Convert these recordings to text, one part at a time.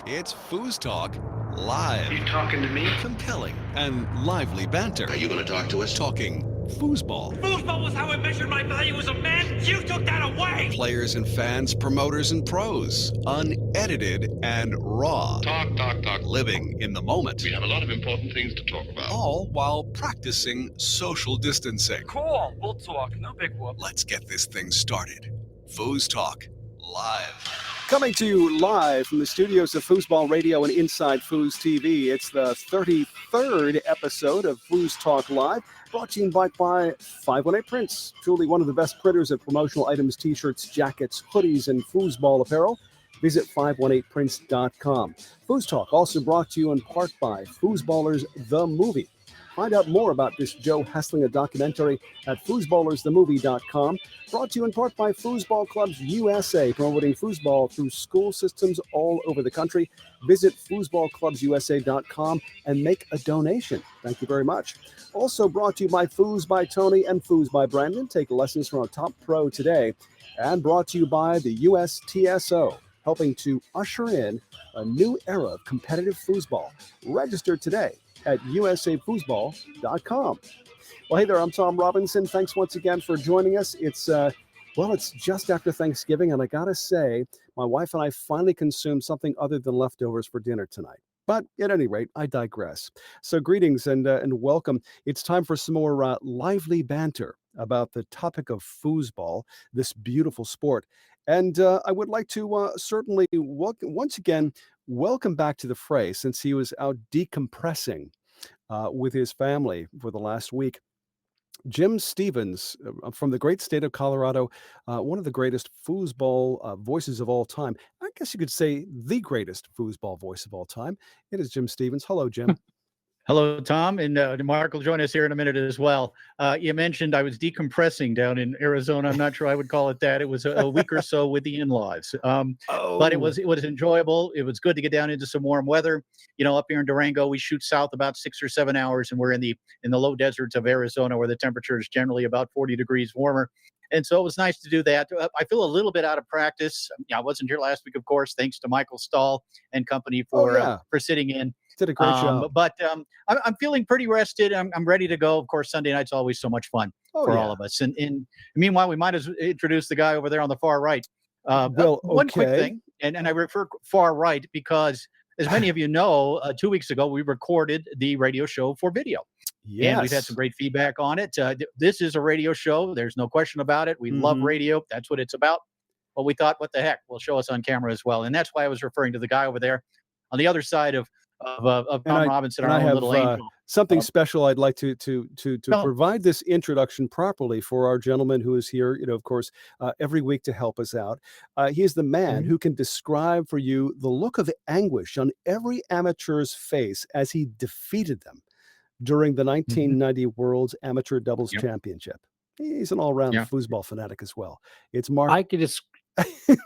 It's FoosTalk Live. You talking to me? Compelling and lively banter. Are you going to talk to us? Talking foosball. Foosball was how I measured my value as a man. You took that away. Players and fans, promoters and pros. Unedited and raw. Talk. Living in the moment. We have a lot of important things to talk about. All while practicing social distancing. Cool. We'll talk. No big whoop. Let's get this thing started. FoosTalk Live. Coming to you live from the studios of Foosball Radio and Inside Foos TV, it's the 33rd episode of FoosTalk Live, brought to you in part by 518 Prints, truly one of the best printers of promotional items, t-shirts, jackets, hoodies, and foosball apparel. Visit 518prints.com. FoosTalk also brought to you in part by Foosballers The Movie. Find out more about this Joe Hesslinger documentary at foosballersthemovie.com. Brought to you in part by Foosball Clubs USA, promoting foosball through school systems all over the country. Visit foosballclubsusa.com and make a donation. Thank you very much. Also brought to you by Foos by Tony and Foos by Brandon. Take lessons from a top pro today. And brought to you by the USTSO, helping to usher in a new era of competitive foosball. Register today at usafoosball.com. Well, hey there, I'm Tom Robinson. Thanks once again for joining us. It's just after Thanksgiving, and I gotta say, my wife and I finally consumed something other than leftovers for dinner tonight. But at any rate, I digress. So greetings and welcome. It's time for some more lively banter about the topic of foosball, this beautiful sport. And I would like to certainly once again welcome back to the fray, since he was out decompressing with his family for the last week, Jim Stevens from the great state of Colorado, one of the greatest foosball voices of all time. I guess you could say the greatest foosball voice of all time. It is Jim Stevens. Hello, Jim. Hello, Tom, and Mark will join us here in a minute as well. You mentioned I was decompressing down in Arizona. I'm not sure I would call it that. It was a week or so with the in-laws, but it was enjoyable. It was good to get down into some warm weather. You know, up here in Durango, we shoot south about 6 or 7 hours, and we're in the low deserts of Arizona, where the temperature is generally about 40 degrees warmer. And so it was nice to do that. I feel a little bit out of practice. I wasn't here last week, of course, thanks to Michael Stahl and company for sitting in. Did a great job. But I'm feeling pretty rested. I'm ready to go. Of course, Sunday night's always so much fun for all of us. And meanwhile, we might as well introduce the guy over there on the far right. One quick thing, and I refer far right because, as many of you know, 2 weeks ago, we recorded the radio show for video. Yes. And we've had some great feedback on it. This is a radio show. There's no question about it. We love radio. That's what it's about. But we thought, what the heck? We'll show us on camera as well. And that's why I was referring to the guy over there on the other side of Tom Robinson, our own little angel. Something special I'd like to provide this introduction properly for our gentleman who is here, of course, every week to help us out. He is the man who can describe for you the look of anguish on every amateur's face as he defeated them during the 1990 World's Amateur Doubles Championship. He's an all-round foosball fanatic as well. It's Mark. I could just.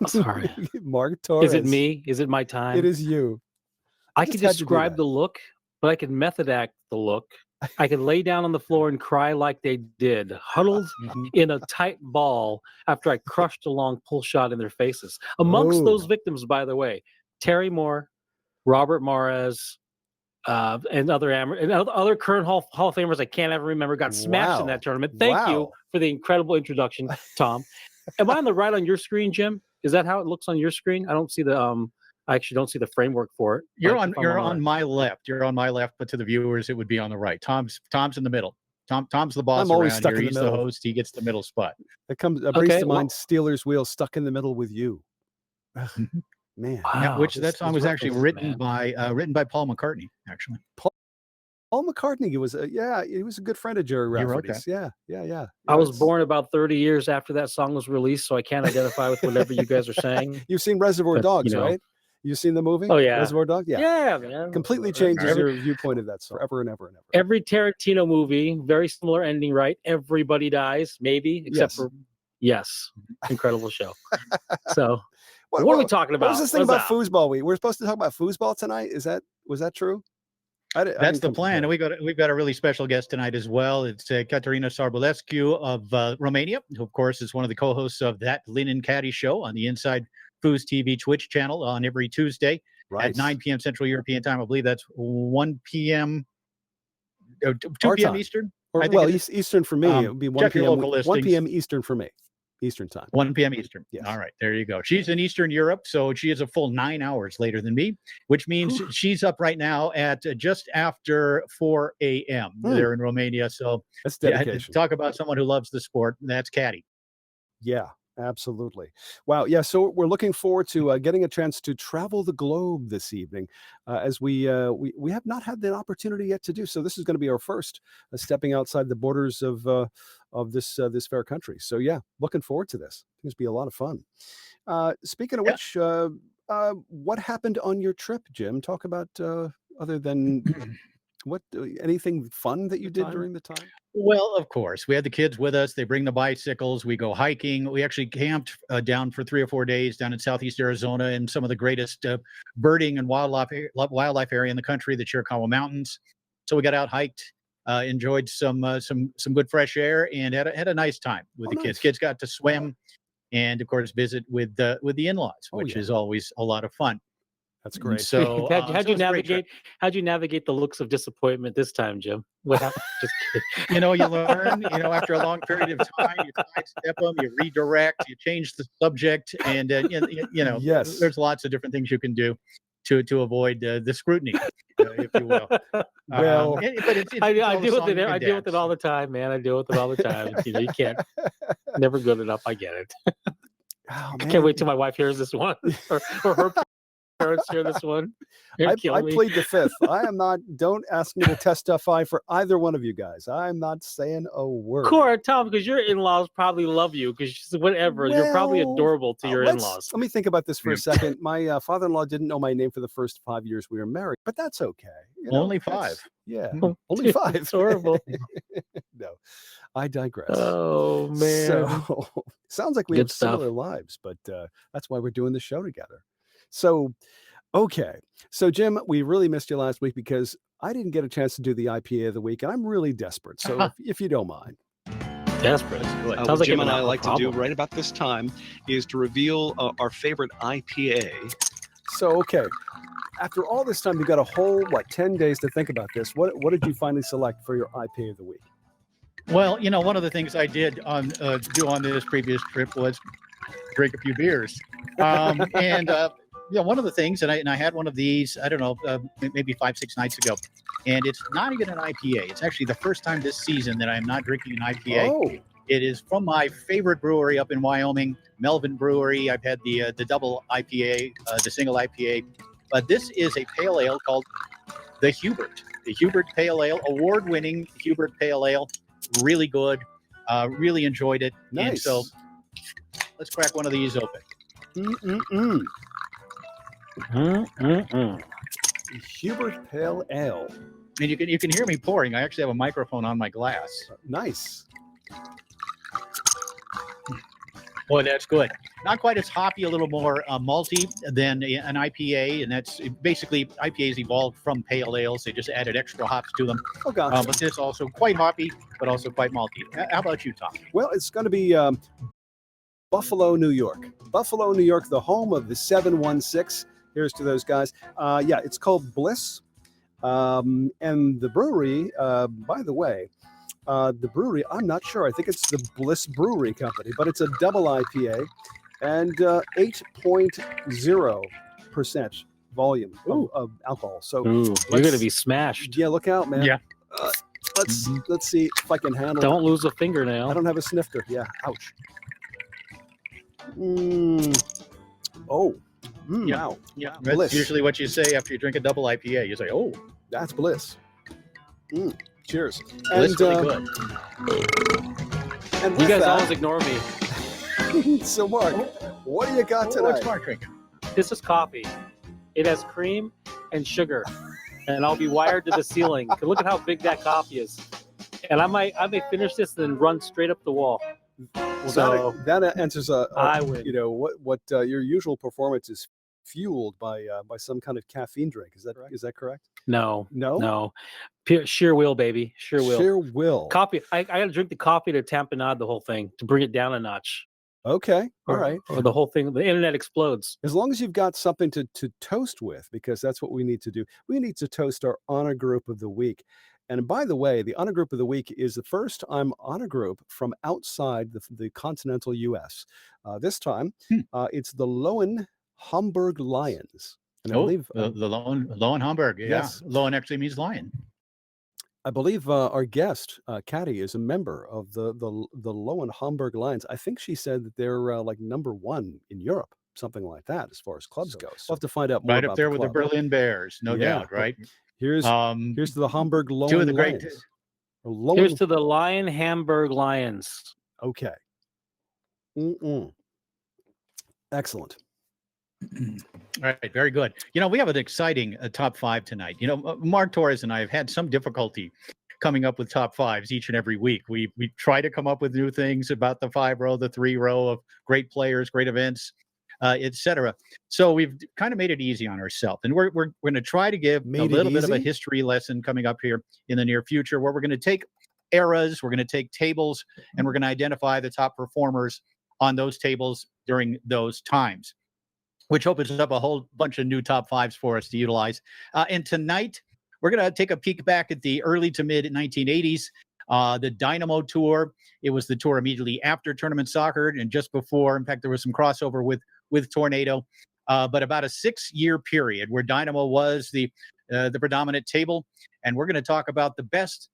Sorry, Mark Torres. Is it me? Is it my time? It is you. I could describe the look, but I could method act the look. I could lay down on the floor and cry like they did, huddled in a tight ball after I crushed a long pull shot in their faces. Amongst those victims, by the way, Terry Moore, Robert Mares, and other current Hall of Famers I can't ever remember got smashed in that tournament. Thank you for the incredible introduction, Tom. Am I on the right on your screen, Jim? Is that how it looks on your screen? I don't see the I actually don't see the framework for it. You're on my left. You're on my left, but to the viewers, it would be on the right. Tom's in the middle. Tom's the boss. I'm always around stuck here. in the He's middle. the host. He gets the middle spot. That brings to mind Steelers wheel stuck in the middle with you. Man, wow, that song was actually written by Paul McCartney. Actually, Paul McCartney he was a good friend of Jerry Rafferty's. Yeah. I was born about 30 years after that song was released, so I can't identify with whatever you guys are saying. You've seen Reservoir Dogs, right? You've seen the movie? Oh, yeah. Reservoir Dogs? Yeah, man. Completely changes your viewpoint of that song forever and ever and ever. Every Tarantino movie, very similar ending, right? Everybody dies, maybe, except for incredible show. So, what are we talking about? What was this thing about foosball week? We're supposed to talk about foosball tonight. Was that true? That's the plan. And we've got a really special guest tonight as well. It's Ecaterina Sarbulescu of Romania, who of course is one of the co-hosts of that Linh and Cati Show on the Inside Foos TV Twitch channel on every Tuesday. Right. at 9 p.m. Central European time. I believe that's 1 p.m. 2 Our p.m. time. Eastern. Or, I think well, it is. Eastern for me. It would be 1 check your p.m. local 1 listings. p.m. Eastern for me. Eastern time. 1 p.m. Eastern. Yes. All right, there you go. She's in Eastern Europe, so she is a full 9 hours later than me, which means she's up right now at just after 4 a.m. They're in Romania. So that's dedication. Talk about someone who loves the sport. That's Cati. Yeah, absolutely. Wow. Yeah. So we're looking forward to getting a chance to travel the globe this evening, as we have not had the opportunity yet to do so. This is going to be our first stepping outside the borders of this fair country. So yeah, looking forward to this. It's going to be a lot of fun. Speaking of which, what happened on your trip, Jim? Talk about other than anything fun that you did during the time. Well, of course, we had the kids with us. They bring the bicycles. We go hiking. We actually camped down for 3 or 4 days down in southeast Arizona in some of the greatest birding and wildlife area in the country, the Chiricahua Mountains. So we got out, hiked, enjoyed some good fresh air, and had a nice time with the kids. Kids got to swim, and of course visit with the in-laws, which is always a lot of fun. That's great. So how'd you navigate the looks of disappointment this time, Jim? What happened? Just kidding. You learn, after a long period of time, you sidestep them, you redirect, you change the subject, and yes, there's lots of different things you can do to avoid the scrutiny, if you will. Well, but I deal with it. I deal with it all the time, man. I deal with it all the time. You can't. Never good enough. I get it. Oh, I can't wait till my wife hears this one, or her parents hear this one. I plead the fifth. I am not. Don't ask me to testify for either one of you guys. I'm not saying a word. Tom, because your in-laws probably love you. Because whatever, you're probably adorable to your in-laws. Let me think about this for a second. My father-in-law didn't know my name for the first 5 years we were married, but that's okay. Only 5. Yeah, only 5. It's horrible. No, I digress. Oh man. So sounds like we have similar lives, but that's why we're doing the show together. So, okay. So, Jim, we really missed you last week because I didn't get a chance to do the IPA of the week, and I'm really desperate. So, if you don't mind. Desperate. What Jim and I like to do right about this time is to reveal our favorite IPA. So, okay. After all this time, you've got a whole, 10 days to think about this. What did you finally select for your IPA of the week? Well, one of the things I did do on this previous trip was drink a few beers. And one of the things, and I had one of these, I don't know, maybe 5-6 nights ago, and it's not even an IPA. It's actually the first time this season that I'm not drinking an IPA. Oh. It is from my favorite brewery up in Wyoming, Melvin Brewery. I've had the double IPA, the single IPA, but this is a pale ale called the Hubert Pale Ale, award-winning Hubert Pale Ale, really good. Really enjoyed it. Nice. And so let's crack one of these open. Hubert Pale Ale. And you can hear me pouring. I actually have a microphone on my glass. Nice. Boy, that's good. Not quite as hoppy, a little more malty than an IPA, and that's basically IPAs evolved from pale ales. They just added extra hops to them. Oh, gotcha. But this also quite hoppy, but also quite malty. How about you, Tom? Well, it's going to be Buffalo, New York. Buffalo, New York, the home of the 716. Here's to those guys. It's called Bliss. And the brewery, by the way, the brewery, I'm not sure. I think it's the Bliss Brewery Company, but it's a double IPA and 8.0% volume of alcohol. So you're going to be smashed. Yeah, look out, man. Yeah. Let's see if I can handle it. Don't lose a fingernail. I don't have a snifter. Yeah, ouch. Wow. Yeah, Bliss. That's usually what you say after you drink a double IPA. You say, "Oh, that's Bliss." Cheers. Bliss really good. And you guys always ignore me. So, Mark, what do you got tonight? What's Mark drinking? This is coffee. It has cream and sugar, and I'll be wired to the ceiling. Look at how big that coffee is. And I may finish this and then run straight up the wall. Well, so that answers I win. What your usual performance is fueled by some kind of caffeine drink. Is that correct? No. No. Sheer will, baby. Sheer will. Sheer will. Coffee. I got to drink the coffee to tamponade the whole thing to bring it down a notch. Okay. All right. Or the whole thing, the internet explodes. As long as you've got something to toast with, because that's what we need to do. We need to toast our honor group of the week. And by the way, the honor group of the week is the first time honor group from outside the continental U.S. This time, it's the Lowen Hamburg Lions. And I believe the Lowen Hamburg. Yeah, yes. Lowen actually means lion. I believe our guest, Cati, is a member of the Lowen Hamburg Lions. I think she said that they're like number one in Europe, something like that, as far as clubs go. So we'll have to find out more right about up there the with club. the Berlin Bears, no doubt, right? Here's to the Hamburg Lowen two of the great. Lions. Here's to the Lion Hamburg Lions. Okay. Excellent. All right, very good. We have an exciting top five tonight. Mark Torres and I have had some difficulty coming up with top fives each and every week. We try to come up with new things about the 5-row, the 3-row of great players, great events, etc. So we've kind of made it easy on ourselves, and we're going to try to give a little bit of a history lesson coming up here in the near future, where we're going to take eras, we're going to take tables, and we're going to identify the top performers on those tables during those times, which opens up a whole bunch of new top fives for us to utilize. And tonight, we're going to take a peek back at the early to mid 1980s, the Dynamo Tour. It was the tour immediately after tournament soccer and just before. In fact, there was some crossover with Tornado, but about a 6-year period where Dynamo was the predominant table. And we're going to talk about the best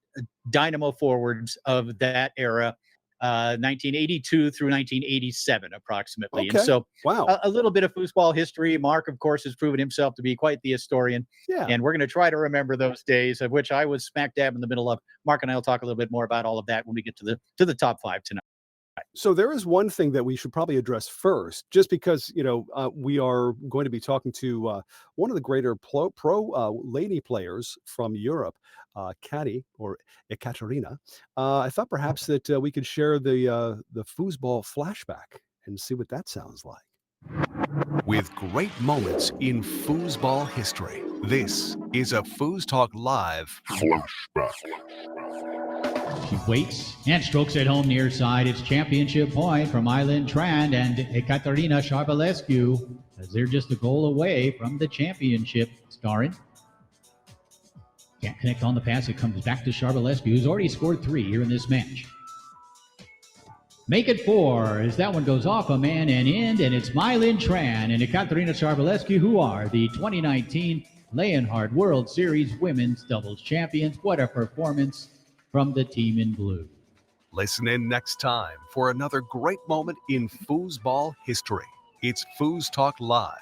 Dynamo forwards of that era, 1982 through 1987, approximately. Okay. And so wow. A little bit of foosball history. Mark, of course, has proven himself to be quite the historian. Yeah. And we're going to try to remember those days, of which I was smack dab in the middle of. Mark and I will talk a little bit more about all of that when we get to the top five tonight. So there is one thing that we should probably address first, just because, we are going to be talking to one of the greater pro lady players from Europe, Cati, or Ecaterina. I thought perhaps that we could share the foosball flashback and see what that sounds like. With great moments in foosball history, this is a FoosTalk Live flashback. She waits and strokes it home near side. It's championship point from Eileen Trand and Ecaterina Sarbulescu, as they're just a goal away from the championship. Starring. Can't connect on the pass. It comes back to Sarbulescu, who's already scored 3 here in this match. Make it 4 as that one goes off a man and in, and it's Mylin Tran and Ecaterina Sarbulescu, who are the 2019 Leonhardt World Series Women's Doubles Champions. What a performance from the team in blue. Listen in next time for another great moment in foosball history. It's FoosTalk Live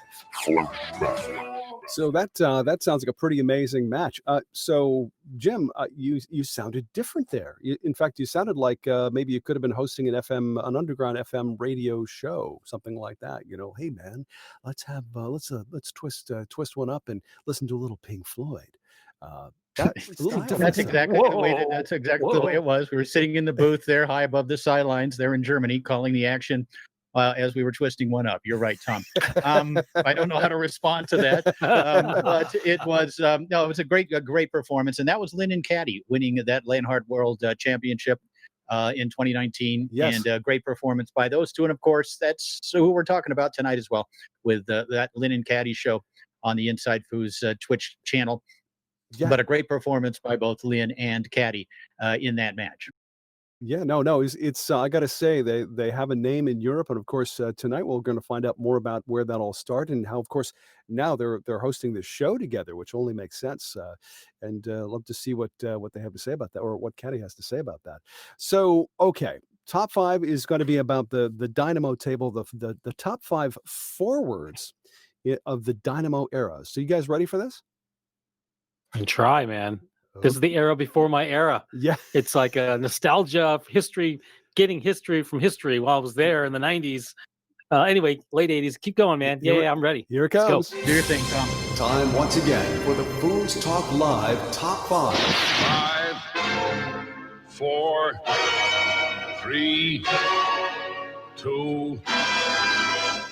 flashback. So that sounds like a pretty amazing match. So Jim, you sounded different there. In fact, you sounded like maybe you could have been hosting an underground FM radio show, something like that. Hey man, let's twist one up and listen to a little Pink Floyd. That's exactly the way it was. We were sitting in the booth there, high above the sidelines there in Germany, calling the action as we were twisting one up. You're right, Tom. I don't know how to respond to that, but it was it was a great performance, and that was Linh and Cati winning that Leonhardt World Championship in 2019. Yes. And a great performance by those two, and of course that's who we're talking about tonight as well, with that Linh and Cati show on the Inside Foos Twitch channel. Yeah. But a great performance by both Linh and Cati in that match. Yeah, no, it's I got to say they have a name in Europe, and of course tonight we're going to find out more about where that all started and how, of course, now they're hosting this show together, which only makes sense. And love to see what they have to say about that, or what Cati has to say about that. So, okay, top five is going to be about the Dynamo table, the top 5 forwards of the Dynamo era. So, you guys ready for this? And try, man. This is the era before my era. Yeah. It's like a nostalgia of history, getting history from history while I was there in the 90s. Anyway, late 80s. Keep going, man. Yeah, I'm ready. Here it comes. Let's go. Do your thing, Tom. Time once again for the FoosTalk Live Top 5. 5, 4, 3, 2,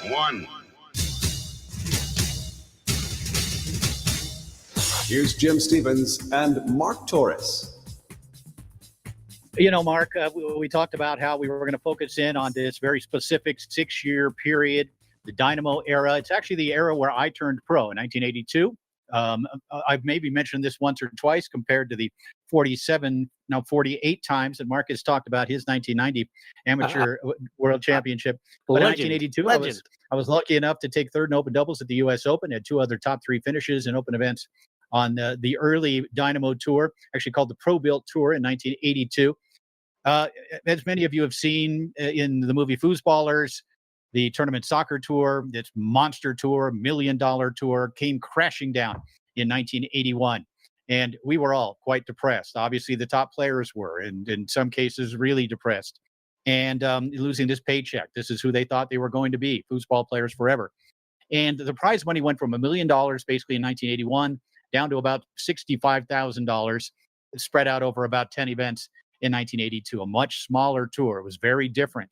1. Here's Jim Stevens and Mark Torres. You know, Mark, we talked about how we were going to focus in on this very specific 6-year period, the Dynamo era. It's actually the era where I turned pro in 1982. I've maybe mentioned this once or twice compared to the 48 times that Mark has talked about his 1990 amateur world championship. But in 1982, I was lucky enough to take third in open doubles at the U.S. Open, had 2 other top 3 finishes in open events on the early Dynamo Tour, actually called the Pro Built Tour in 1982. As many of you have seen in the movie Foosballers, the tournament soccer tour, this monster tour, $1 million tour, came crashing down in 1981. And we were all quite depressed. Obviously, the top players were, and in some cases, really depressed. And losing this paycheck. This is who they thought they were going to be, foosball players forever. And the prize money went from $1 million basically in 1981 down to about $65,000, spread out over about 10 events in 1982, a much smaller tour. It was very different.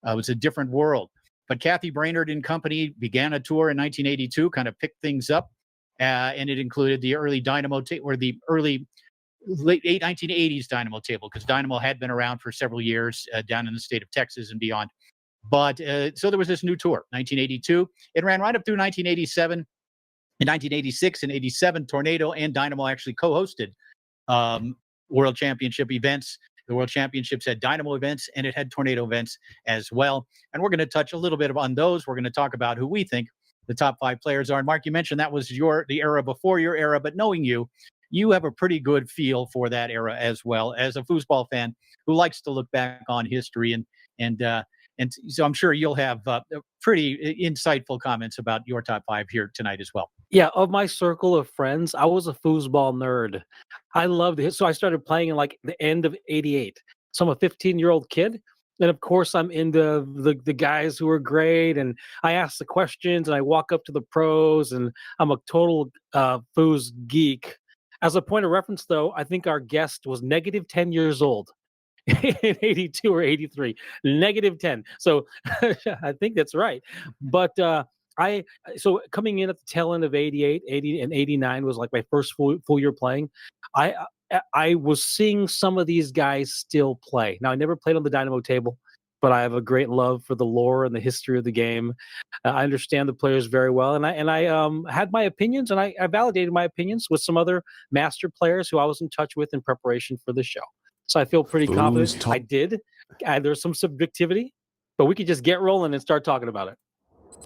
It was a different world. But Kathy Brainerd and company began a tour in 1982, kind of picked things up, and it included the early Dynamo or the late 1980s Dynamo table, because Dynamo had been around for several years down in the state of Texas and beyond. But so there was this new tour, 1982. It ran right up through 1987. In 1986 and 87, Tornado and Dynamo actually co-hosted World Championship events. The World Championships had Dynamo events, and it had Tornado events as well. And we're going to touch a little bit on those. We're going to talk about who we think the top 5 players are. And Mark, you mentioned that was the era before your era, but knowing you have a pretty good feel for that era as well as a foosball fan who likes to look back on history. And so I'm sure you'll have pretty insightful comments about your top 5 here tonight as well. Yeah, of my circle of friends, I was a foosball nerd. I loved it. So I started playing in like the end of '88. So I'm a 15-year-old kid. And of course, I'm into the guys who are great. And I ask the questions and I walk up to the pros, and I'm a total foos geek. As a point of reference, though, I think our guest was negative 10 years old. In 82 or 83, negative 10. So I think that's right. But so coming in at the tail end of 88, 80 and 89 was like my first full year playing. I was seeing some of these guys still play. Now, I never played on the Dynamo table, but I have a great love for the lore and the history of the game. I understand the players very well, and I had my opinions, and I validated my opinions with some other master players who I was in touch with in preparation for the show. So I feel pretty confident. I did. There's some subjectivity, but we could just get rolling and start talking about it.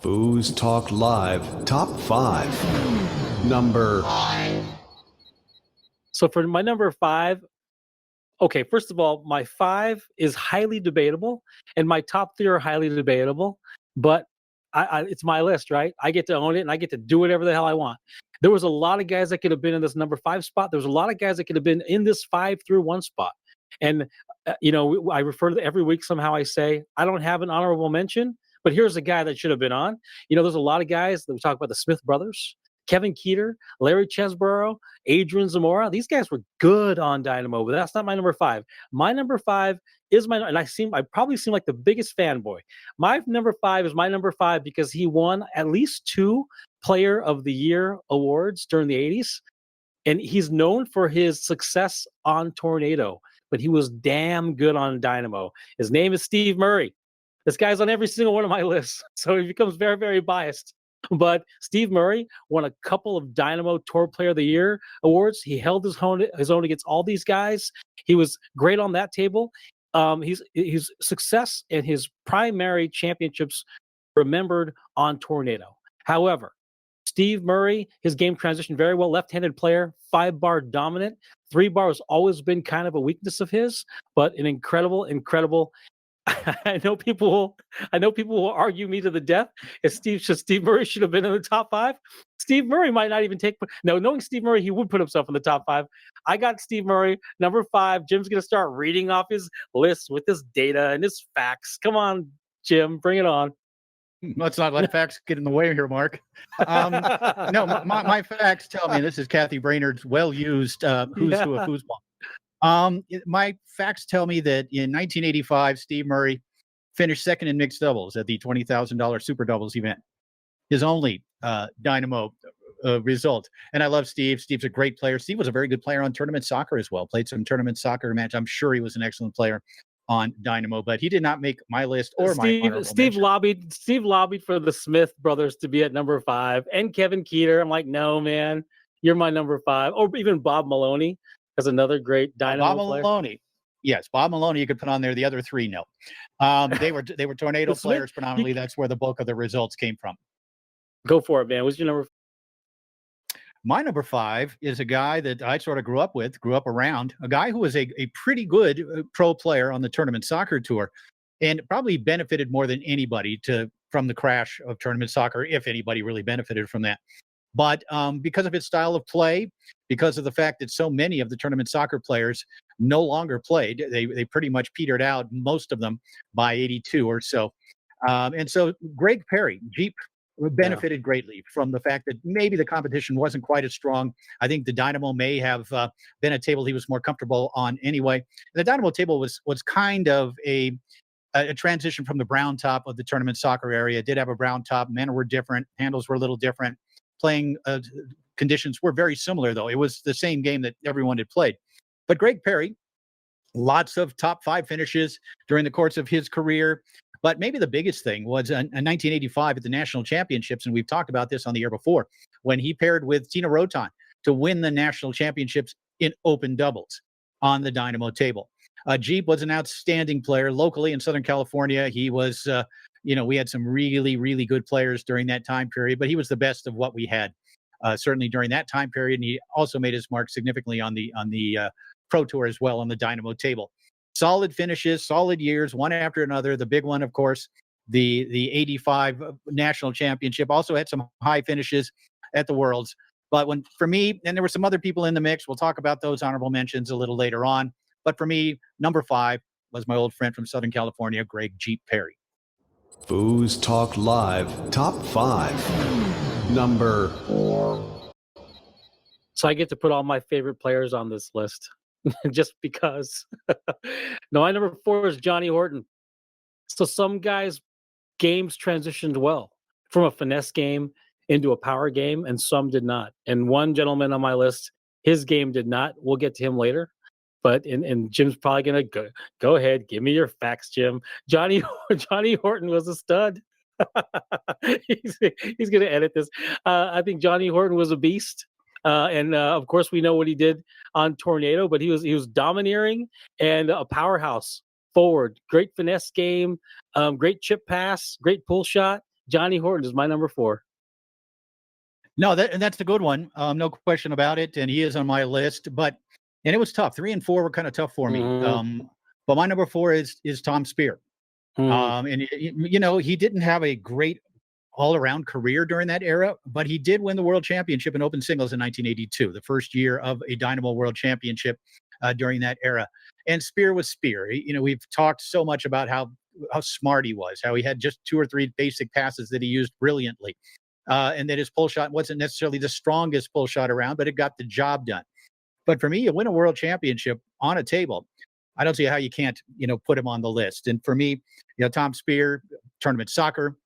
FoosTalk Live Top 5. Number. So for my number 5, okay, first of all, my 5 is highly debatable, and my top 3 are highly debatable, but it's my list, right? I get to own it, and I get to do whatever the hell I want. There was a lot of guys that could have been in this number 5 spot. There was a lot of guys that could have been in this 5 through 1 spot. And, I refer to every week somehow I say, I don't have an honorable mention, but here's a guy that should have been on. There's a lot of guys that we talk about, the Smith brothers, Kevin Keeter, Larry Chesborough, Adrian Zamora. These guys were good on Dynamo, but that's not my number 5. My number 5 is and I probably seem like the biggest fanboy. My number 5 is my number 5 because he won at least 2 Player of the Year awards during the 80s. And he's known for his success on Tornado, but he was damn good on Dynamo. His name is Steve Murray. This guy's on every single one of my lists, so he becomes very, very biased. But Steve Murray won a couple of Dynamo Tour Player of the Year awards. He held his own against all these guys. He was great on that table. His success and his primary championships remembered on Tornado. However, Steve Murray, his game transitioned very well. Left-handed player, 5-bar dominant. 3-bar has always been kind of a weakness of his, but an incredible. I know people will argue me to the death. If Steve Murray should have been in the top 5. Steve Murray might not even knowing Steve Murray, he would put himself in the top 5. I got Steve Murray, number 5. Jim's going to start reading off his list with his data and his facts. Come on, Jim, bring it on. Let's not let facts get in the way here, Mark. No, my facts tell me, this is Kathy Brainerd's well-used Who's Who of Foosball. My facts tell me that in 1985, Steve Murray finished second in mixed doubles at the $20,000 Super Doubles event. His only Dynamo result. And I love Steve. Steve's a great player. Steve was a very good player on tournament soccer as well. Played some tournament soccer match. I'm sure he was an excellent player on Dynamo, but he did not make my list or my honorable mention. Steve lobbied for the Smith brothers to be at number 5 and Kevin Keeter. I'm like, no, man, you're my number 5. Or even Bob Maloney as another great Dynamo player. Maloney. Yes, Bob Maloney you could put on there. The other 3, no. They were Tornado players predominantly. That's where the bulk of the results came from. Go for it, man. What's your number? My number 5 is a guy that I sort of grew up around, a guy who was a pretty good pro player on the tournament soccer tour and probably benefited more than anybody from the crash of tournament soccer, if anybody really benefited from that. But because of its style of play, because of the fact that so many of the tournament soccer players no longer played, they pretty much petered out, most of them, by 82 or so. And so Greg Perry, Jeep, benefited greatly from the fact that maybe the competition wasn't quite as strong. I think the Dynamo may have been a table he was more comfortable on anyway. The Dynamo table was kind of a transition from the brown top of the tournament soccer area. It did have a brown top. Men were different. Handles were a little different. Playing conditions were very similar, though. It was the same game that everyone had played. But Greg Perry, lots of top 5 finishes during the course of his career. But maybe the biggest thing was in 1985 at the National Championships, and we've talked about this on the air before, when he paired with Tina Roton to win the National Championships in open doubles on the Dynamo table. Jeep was an outstanding player locally in Southern California. He was, we had some really, really good players during that time period, but he was the best of what we had, certainly during that time period. And he also made his mark significantly on the Pro Tour as well on the Dynamo table. Solid finishes, solid years, one after another. The big one, of course, the 85 National Championship, also had some high finishes at the Worlds. But for me, and there were some other people in the mix, we'll talk about those honorable mentions a little later on. But for me, number 5 was my old friend from Southern California, Greg Jeep Perry. FoosTalk Live Top 5. Number 4. So I get to put all my favorite players on this list. Just because. No, my number 4 is Johnny Horton. So some guys' games transitioned well from a finesse game into a power game, and some did not. And one gentleman on my list, his game did not. We'll get to him later. But and Jim's probably gonna go ahead, give me your facts, Jim. Johnny Horton was a stud. he's gonna edit this. I think Johnny Horton was a beast. And of course, we know what he did on Tornado, but he was domineering and a powerhouse forward. Great finesse game, great chip pass, great pull shot. Johnny Horton is my number 4. No, that's a good one. No question about it. And he is on my list. And it was tough. 3 and 4 were kind of tough for me. Mm-hmm. But my number 4 is Tom Speer. Mm-hmm. And he didn't have a great all-around career during that era, but he did win the World Championship in open singles in 1982, the first year of a Dynamo World Championship during that era. And Speer was Speer. We've talked so much about how smart he was, how he had just 2 or 3 basic passes that he used brilliantly, and that his pull shot wasn't necessarily the strongest pull shot around, but it got the job done. But for me, you win a World Championship on a table, I don't see how you can't, put him on the list. And for me, Tom Speer, tournament soccer,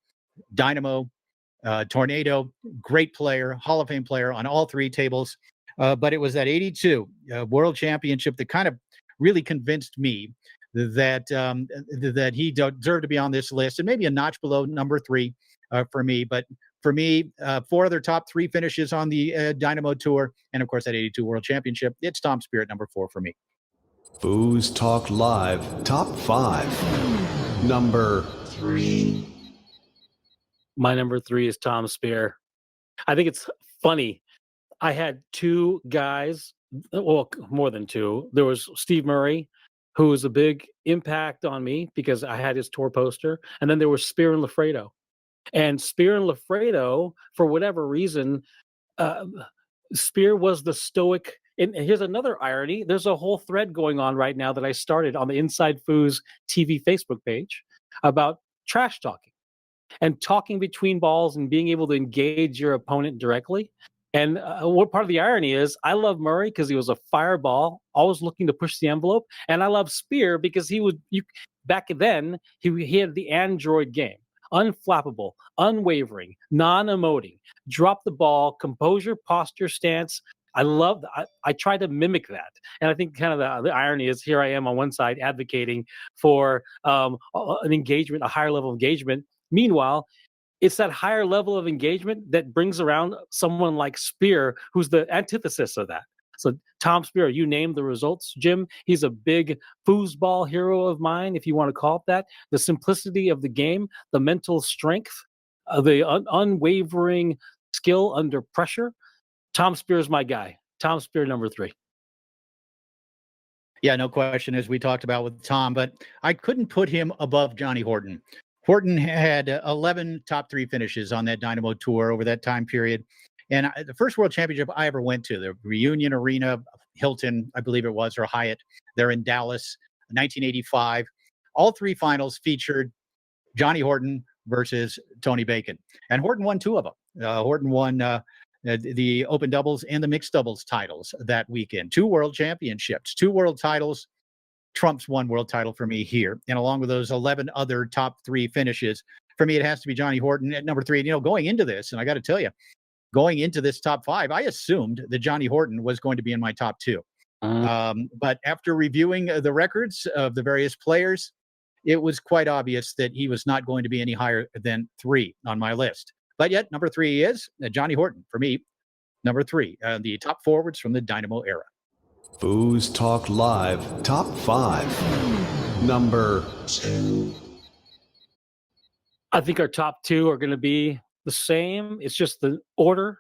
Dynamo, Tornado, great player, Hall of Fame player on all 3 tables. But it was that 82 World Championship that kind of really convinced me that he deserved to be on this list, and maybe a notch below number 3 for me. But for me, 4 other top 3 finishes on the Dynamo Tour, and of course that 82 World Championship. It's Tom Speer at number 4 for me. FoosTalk Live Top 5. Number 3. My number 3 is Tom Speer. I think it's funny. I had 2 guys, well, more than 2. There was Steve Murray, who was a big impact on me because I had his tour poster. And then there was Speer and Lafredo. And Speer and Lafredo, for whatever reason, Speer was the stoic. And here's another irony. There's a whole thread going on right now that I started on the Inside Foos TV Facebook page about trash talking and talking between balls and being able to engage your opponent directly. And what part of the irony is, I love Murray because he was a fireball, always looking to push the envelope. And I love Speer because back then, he had the Android game. unflappable, unwavering, non-emoting, drop the ball, composure, posture, stance. I try to mimic that. And I think kind of the irony is here I am on one side advocating for an engagement, a higher level of engagement. Meanwhile, it's that higher level of engagement that brings around someone like Speer, who's the antithesis of that. So Tom Speer, you named the results, Jim. He's a big foosball hero of mine, if you want to call it that. The simplicity of the game, the mental strength, the unwavering skill under pressure. Tom Speer is my guy. Tom Speer, number 3. Yeah, no question, as we talked about with Tom, but I couldn't put him above Johnny Horton. Horton had 11 top 3 finishes on that Dynamo Tour over that time period. And the first World Championship I ever went to, the Reunion Arena, Hilton, I believe it was, or Hyatt, they're in Dallas, 1985. All 3 finals featured Johnny Horton versus Tony Bacon. And Horton won 2 of them. Horton won the open doubles and the mixed doubles titles that weekend. 2 world championships, 2 world titles. Trumps 1 world title for me here. And along with those 11 other top 3 finishes, for me, it has to be Johnny Horton at number 3. And, going into this, and I got to tell you, going into this top 5, I assumed that Johnny Horton was going to be in my top 2. But after reviewing the records of the various players, it was quite obvious that he was not going to be any higher than 3 on my list. But yet, number 3 is Johnny Horton, for me, number 3, the top forwards from the Dynamo era. FoosTalk Live Top 5. Number 2. I think our top 2 are going to be the same. It's just the order.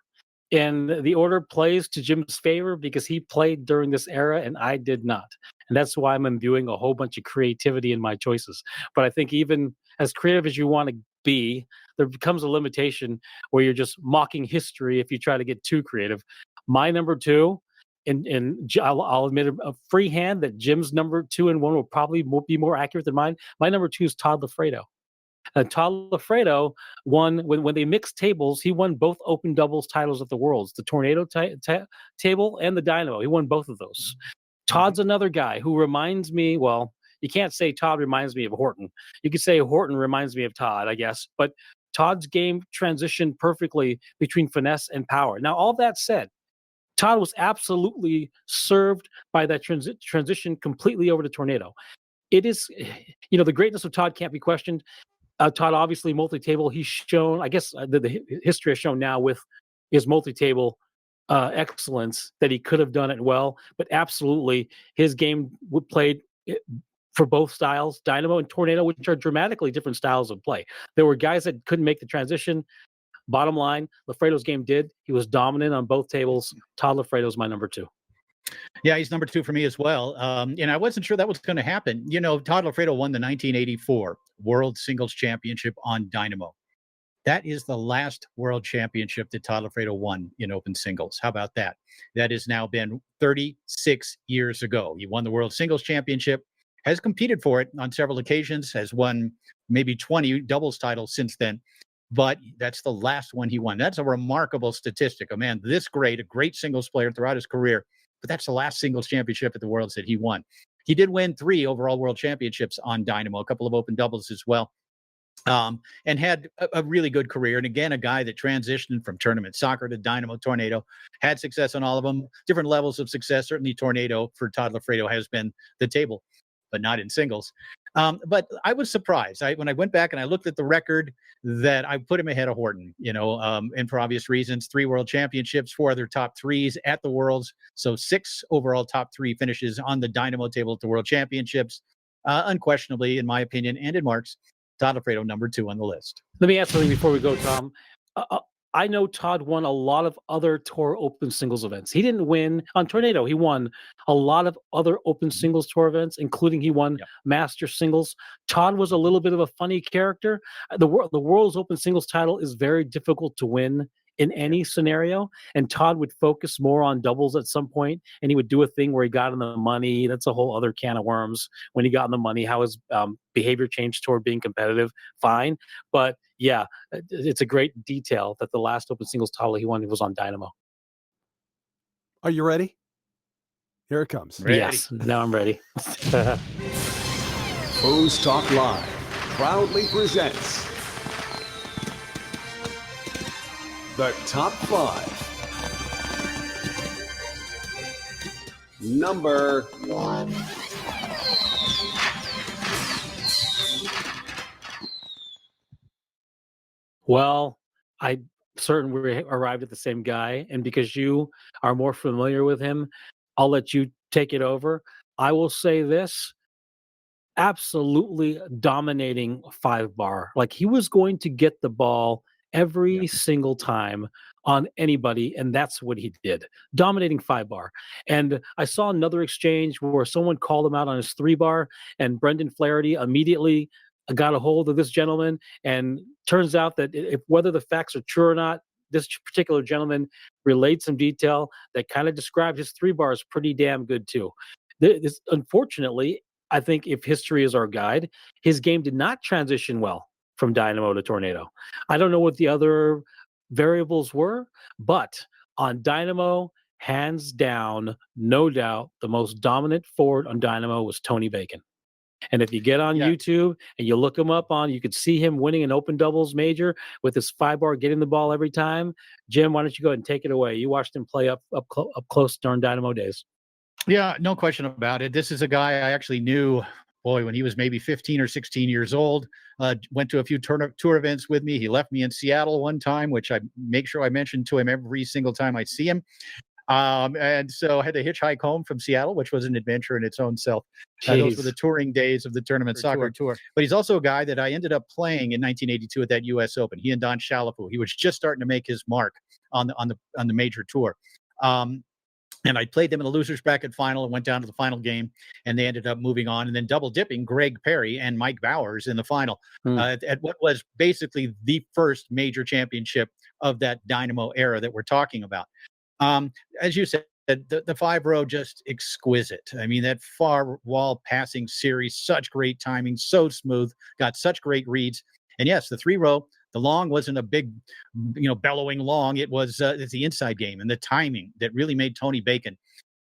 And the order plays to Jim's favor because he played during this era and I did not. And that's why I'm imbuing a whole bunch of creativity in my choices. But I think even as creative as you want to be, there becomes a limitation where you're just mocking history if you try to get too creative. My number 2, and I'll admit a free hand that Jim's number 2 and 1 will probably be more accurate than mine. My number 2 is Todd Lafredo. Todd Lafredo won, when they mixed tables, he won both open doubles titles at the Worlds, the Tornado table and the Dynamo. He won both of those. Todd's another guy who reminds me, well, you can't say Todd reminds me of Horton. You could say Horton reminds me of Todd, I guess. But Todd's game transitioned perfectly between finesse and power. Now, all that said, Todd was absolutely served by that transition completely over to Tornado. It is, the greatness of Todd can't be questioned. Todd, obviously, multi-table, he's shown, I guess the history has shown now with his multi-table excellence that he could have done it well, but absolutely his game played for both styles, Dynamo and Tornado, which are dramatically different styles of play. There were guys that couldn't make the transition. Bottom line, Lafredo's game did. He was dominant on both tables. Todd Lafredo's my number 2. Yeah, he's number 2 for me as well. And I wasn't sure that was going to happen. Todd Lafredo won the 1984 World Singles Championship on Dynamo. That is the last World Championship that Todd Lafredo won in open singles. How about that? That has now been 36 years ago. He won the World Singles Championship, has competed for it on several occasions, has won maybe 20 doubles titles since then. But that's the last one he won. That's a remarkable statistic. A man this great, a great singles player throughout his career, but that's the last singles championship at the Worlds that he won. He did win 3 overall world championships on Dynamo, a couple of open doubles as well, and had a really good career. And again, a guy that transitioned from tournament soccer to Dynamo, Tornado, had success on all of them, different levels of success. Certainly Tornado for Todd Lafredo has been the table, but not in singles. But I was surprised. When I went back and I looked at the record, that I put him ahead of Horton, and for obvious reasons. 3 world championships, 4 other top 3s at the Worlds. So 6 overall top 3 finishes on the Dynamo table at the World Championships. Unquestionably, in my opinion, and in Mark's, Todd Lafredo, number 2 on the list. Let me ask something before we go, Tom. I know Todd won a lot of other tour open singles events. He didn't win on Tornado. He won a lot of other open singles tour events, including he won master singles. Todd was a little bit of a funny character. The world's open singles title is very difficult to win in any scenario. And Todd would focus more on doubles at some point, and he would do a thing where he got in the money. That's a whole other can of worms. When he got in the money, how his behavior changed toward being competitive, fine. But yeah, it's a great detail that the last open singles title he won was on Dynamo. Are you ready? Here it comes. Ready. Yes, now I'm ready. FoosTalk Live proudly presents the top 5. Number 1. Well, I'm certain we arrived at the same guy, and because you are more familiar with him, I'll let you take it over. I will say this: absolutely dominating 5-bar. Like, he was going to get the ball every single time on anybody, and that's what he did. Dominating 5-bar. And I saw another exchange where someone called him out on his 3-bar, and Brendan Flaherty immediately got a hold of this gentleman, and turns out that if whether the facts are true or not, this particular gentleman relayed some detail that kind of described his 3-bar as pretty damn good too. This, unfortunately, I think if history is our guide, his game did not transition well from Dynamo to Tornado. I don't know what the other variables were, but on Dynamo, hands down, no doubt, the most dominant forward on Dynamo was Tony Bacon. And if you get on YouTube and you look him up you could see him winning an open doubles major with his 5-bar, getting the ball every time. Jim, why don't you go ahead and take it away? You watched him play up close during Dynamo days. Yeah, no question about it. This is a guy I actually knew, when he was maybe 15 or 16 years old. Went to a few tour events with me. He left me in Seattle one time, which I make sure I mention to him every single time I see him. And so I had to hitchhike home from Seattle, which was an adventure in its own self. Those were the touring days of the tournament soccer tour. But he's also a guy that I ended up playing in 1982 at that U.S. Open. He and Don Shalafu. He was just starting to make his mark on the major tour. And I played them in the losers bracket final and went down to the final game, and they ended up moving on and then double dipping Greg Perry and Mike Bowers in the final at what was basically the first major championship of that Dynamo era that we're talking about. As you said, the 5-row just exquisite. I mean, that far wall passing series, such great timing, so smooth, got such great reads. And yes, the 3-row, the long wasn't a big, bellowing long. It was it's the inside game and the timing that really made Tony Bacon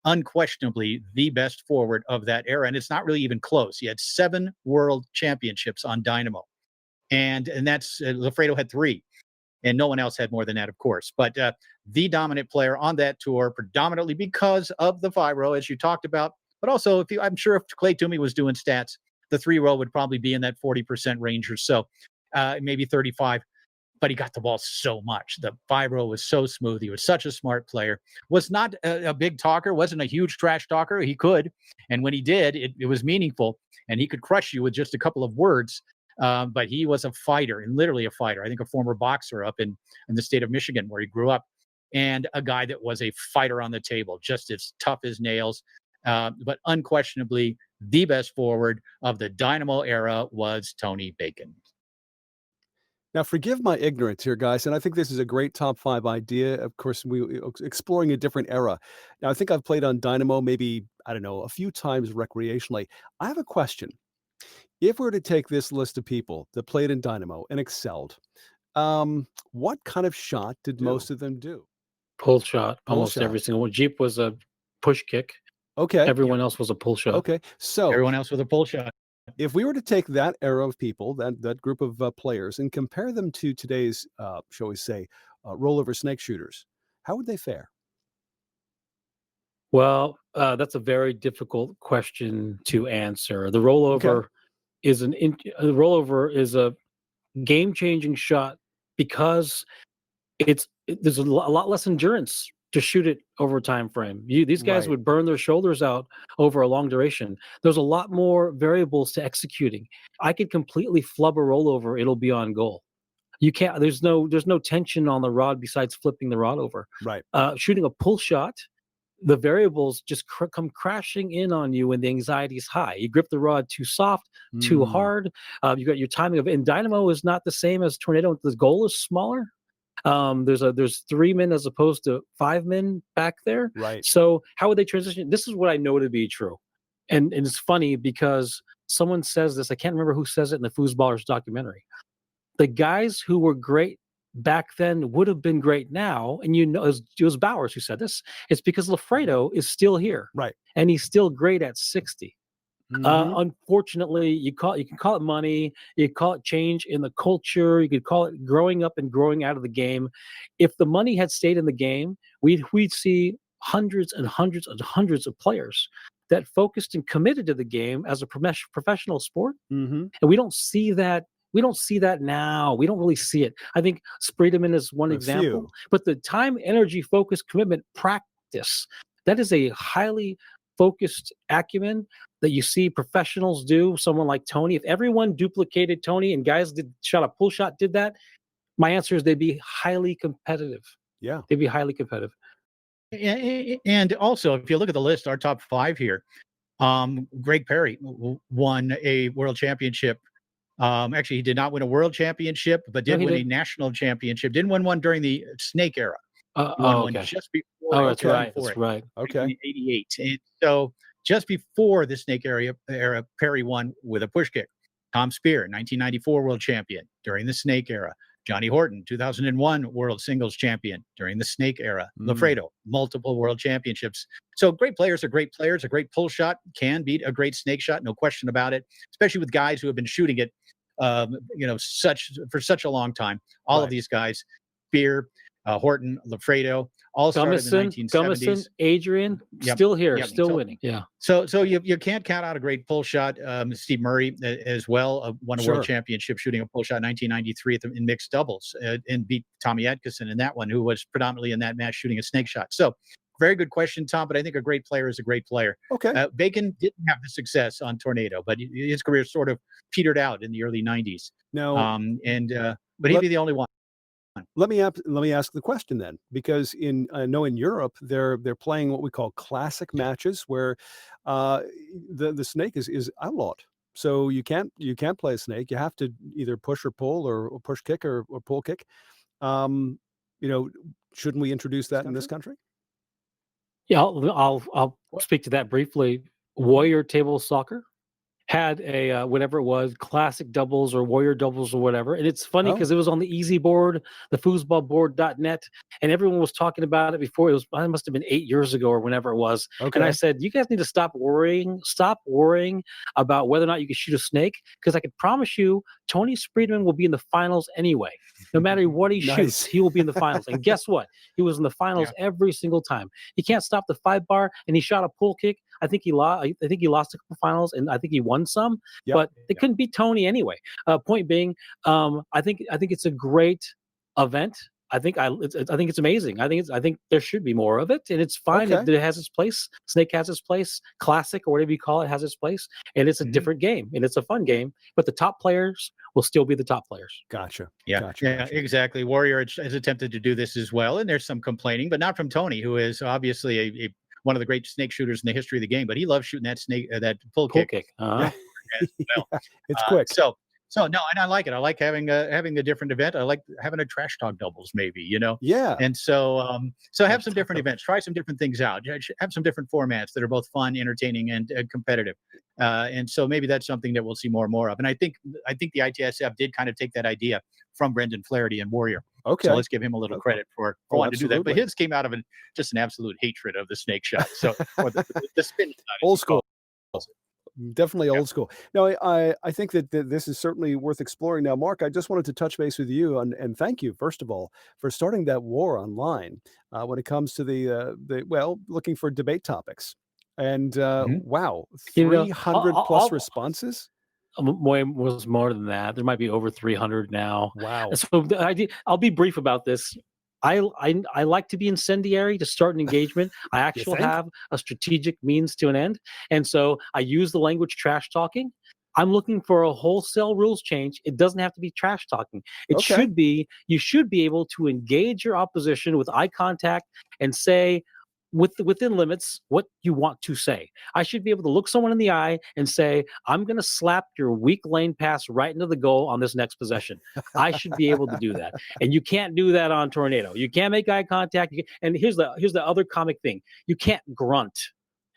unquestionably the best forward of that era. And it's not really even close. He had 7 world championships on Dynamo. And that's Lafredo had 3. And no one else had more than that, of course. But the dominant player on that tour, predominantly because of the 5-row, as you talked about. But also, I'm sure if Clay Toomey was doing stats, the 3-row would probably be in that 40% range or so, maybe 35. But he got the ball so much. The 5-row was so smooth. He was such a smart player. Was not a big talker, wasn't a huge trash talker. He could. And when he did, it was meaningful. And he could crush you with just a couple of words. But he was a fighter, and literally a fighter. I think a former boxer up in the state of Michigan where he grew up, and a guy that was a fighter on the table, just as tough as nails. But unquestionably, the best forward of the Dynamo era was Tony Bacon. Now, forgive my ignorance here, guys, and I think this is a great top 5 idea. Of course, we exploring a different era. Now, I think I've played on Dynamo maybe, I don't know, a few times recreationally. I have a question. If we were to take this list of people that played in Dynamo and excelled, what kind of shot did most of them do? Pull shot. Almost every single one. Jeep was a push kick. Okay. Everyone else was a pull shot. Okay. So everyone else with a pull shot. If we were to take that era of people, that group of players, and compare them to today's, shall we say, rollover snake shooters, how would they fare? Well, that's a very difficult question to answer. The rollover is a game-changing shot because there's a lot less endurance to shoot it over a time frame. These guys would burn their shoulders out over a long duration. There's a lot more variables to executing. I could completely flub a rollover; it'll be on goal. You can't. There's no tension on the rod besides flipping the rod over. Right. Shooting a pull shot, the variables just come crashing in on you when the anxiety is high. You grip the rod too soft, too hard. You got your timing of. And Dynamo is not the same as Tornado. The goal is smaller. There's 3 men as opposed to 5 men back there. Right. So how would they transition? This is what I know to be true. And it's funny because someone says this. I can't remember who says it in the Foosballers documentary. The guys who were great back then would have been great now. And it was Bowers who said this. It's because Lafredo is still here. Right. And he's still great at 60. Unfortunately, you can call it money, you can call it change in the culture, you could call it growing up and growing out of the game. If the money had stayed in the game, we'd see hundreds and hundreds and hundreds of players that focused and committed to the game as a professional sport. And we don't see that. We don't see that now. We don't really see it. I think Spreedeman is one example. But the time, energy, focus, commitment, practice, that is a highly focused acumen that you see professionals do. Someone like Tony, if everyone duplicated Tony and guys shot a pull shot, did that, my answer is they'd be highly competitive. Yeah. They'd be highly competitive. And also, if you look at the list, our top 5 here, Greg Perry won a world championship. Actually, he did not win a world championship, but did win a national championship. Didn't win one during the snake era. Won one just before. Oh, that's right. That's right. Okay. 88. And so just before the snake era, Perry won with a push kick. Tom Speer, 1994 world champion during the snake era. Johnny Horton, 2001 world singles champion during the snake era. Lafredo, multiple world championships. So great players are great players. A great pull shot can beat a great snake shot, no question about it, especially with guys who have been shooting it for such a long time. All of these guys, Speer, Horton, Lafredo, all started in the 1970s. Gummison, Adrian, still here, still winning. Yeah. So you can't count out a great pull shot. Steve Murray as well won a world championship shooting a pull shot in 1993 in mixed doubles and beat Tommy Atkinson in that one, who was predominantly in that match shooting a snake shot. So very good question, Tom, but I think a great player is a great player. Okay. Bacon didn't have the success on Tornado, but his career sort of petered out in the early 90s. No. But he'd be the only one. Let me ask the question then, because I know in Europe they're playing what we call classic matches where the snake is outlawed. So you can't play a snake. You have to either push or pull or push kick or pull kick. Shouldn't we introduce that in this country? Yeah, I'll speak to that briefly. Warrior table soccer had a whatever it was, classic doubles or warrior doubles or whatever. And it's funny because it was on the easy board, the foosballboard.net, and everyone was talking about it before. It must have been 8 years ago or whenever it was. Okay. And I said, you guys need to stop worrying about whether or not you can shoot a snake, because I can promise you Tony Spreedeman will be in the finals anyway. No matter what he shoots, he will be in the finals. And guess what? He was in the finals every single time. He can't stop the 5-bar, and he shot a pull kick. I think he lost a couple finals, and I think he won some, but they couldn't beat Tony anyway. Point being, I think it's a great event. I think it's amazing. I think there should be more of it, and it's fine. It has its place. Snake has its place. Classic or whatever you call it has its place, and it's a different game, and it's a fun game. But the top players will still be the top players. Gotcha. Gotcha. Exactly. Warrior has attempted to do this as well, and there's some complaining, but not from Tony, who is obviously one of the great snake shooters in the history of the game. But he loves shooting that snake, that pull kick. It's quick. So no, and I like it. I like having a different event. I like having a trash talk doubles, maybe, Yeah. And so have some different events. Try some different things out. Have some different formats that are both fun, entertaining, and competitive. And so maybe that's something that we'll see more and more of. And I think the ITSF did kind of take that idea from Brendan Flaherty and Warrior. Okay. So let's give him a little credit for wanting to do that. But his came out of just an absolute hatred of the snake shot. So or the spin shot. Old school. Definitely old school. No, I think that this is certainly worth exploring. Now, Mark, I just wanted to touch base with you and thank you, first of all, for starting that war online when it comes to the looking for debate topics. And wow, 300 plus responses. Was more than that. There might be over 300 now. Wow. So I'll be brief about this. I like to be incendiary to start an engagement. I actually have a strategic means to an end. And so I use the language trash talking. I'm looking for a wholesale rules change. It doesn't have to be trash talking. It should be, you should be able to engage your opposition with eye contact and say, within limits, what you want to say. I should be able to look someone in the eye and say, I'm going to slap your weak lane pass right into the goal on this next possession. I should be able to do that. And you can't do that on Tornado. You can't make eye contact. And here's the other comic thing. You can't grunt.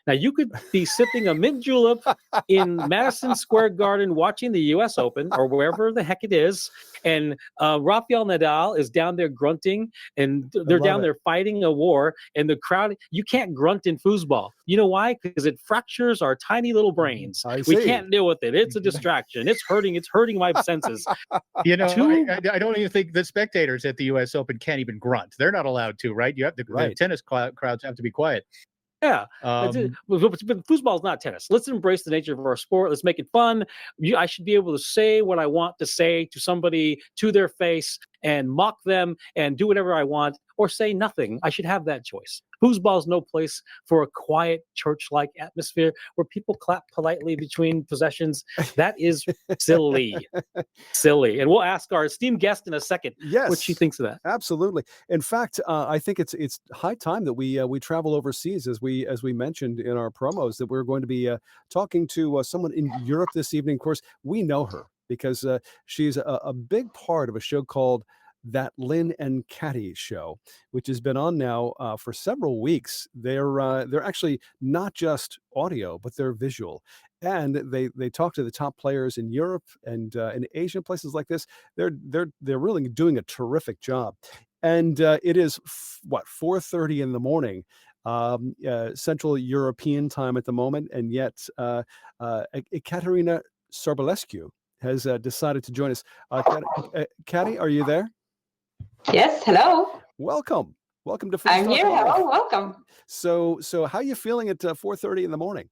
Now, you could be sipping a mint julep in Madison Square Garden watching the U.S. Open or wherever the heck it is, and Rafael Nadal is down there grunting, and they're down there fighting a war, and the crowd, you can't grunt in foosball. You know why? Because it fractures our tiny little brains. We can't deal with it. It's a distraction. It's hurting my senses. You know, I don't even think the spectators at the U.S. Open can't even grunt. They're not allowed to, right? You have the tennis crowds have to be quiet. Yeah, but foosball is not tennis. Let's embrace the nature of our sport. Let's make it fun. I should be able to say what I want to say to somebody to their face and mock them and do whatever I want, or say nothing. I should have that choice. Foosball is no place for a quiet, church-like atmosphere where people clap politely between possessions. That is silly. Silly. And we'll ask our esteemed guest in a second what she thinks of that. Absolutely. In fact, I think it's high time that we travel overseas, as we mentioned in our promos, that we're going to be talking to someone in Europe this evening. Of course, we know her because she's a big part of a show called That Linh and Cati Show, which has been on now for several weeks. They're actually not just audio, but they're visual, and they talk to the top players in Europe and in Asia, places like this. They're really doing a terrific job, and it is 4:30 in the morning. Central European time at the moment, and yet Ecaterina Sarbulescu has decided to join us. Cati, are you there? Yes, hello. Welcome to FoosTalk. I'm here. Hello, welcome. So how are you feeling at 4:30 in the morning?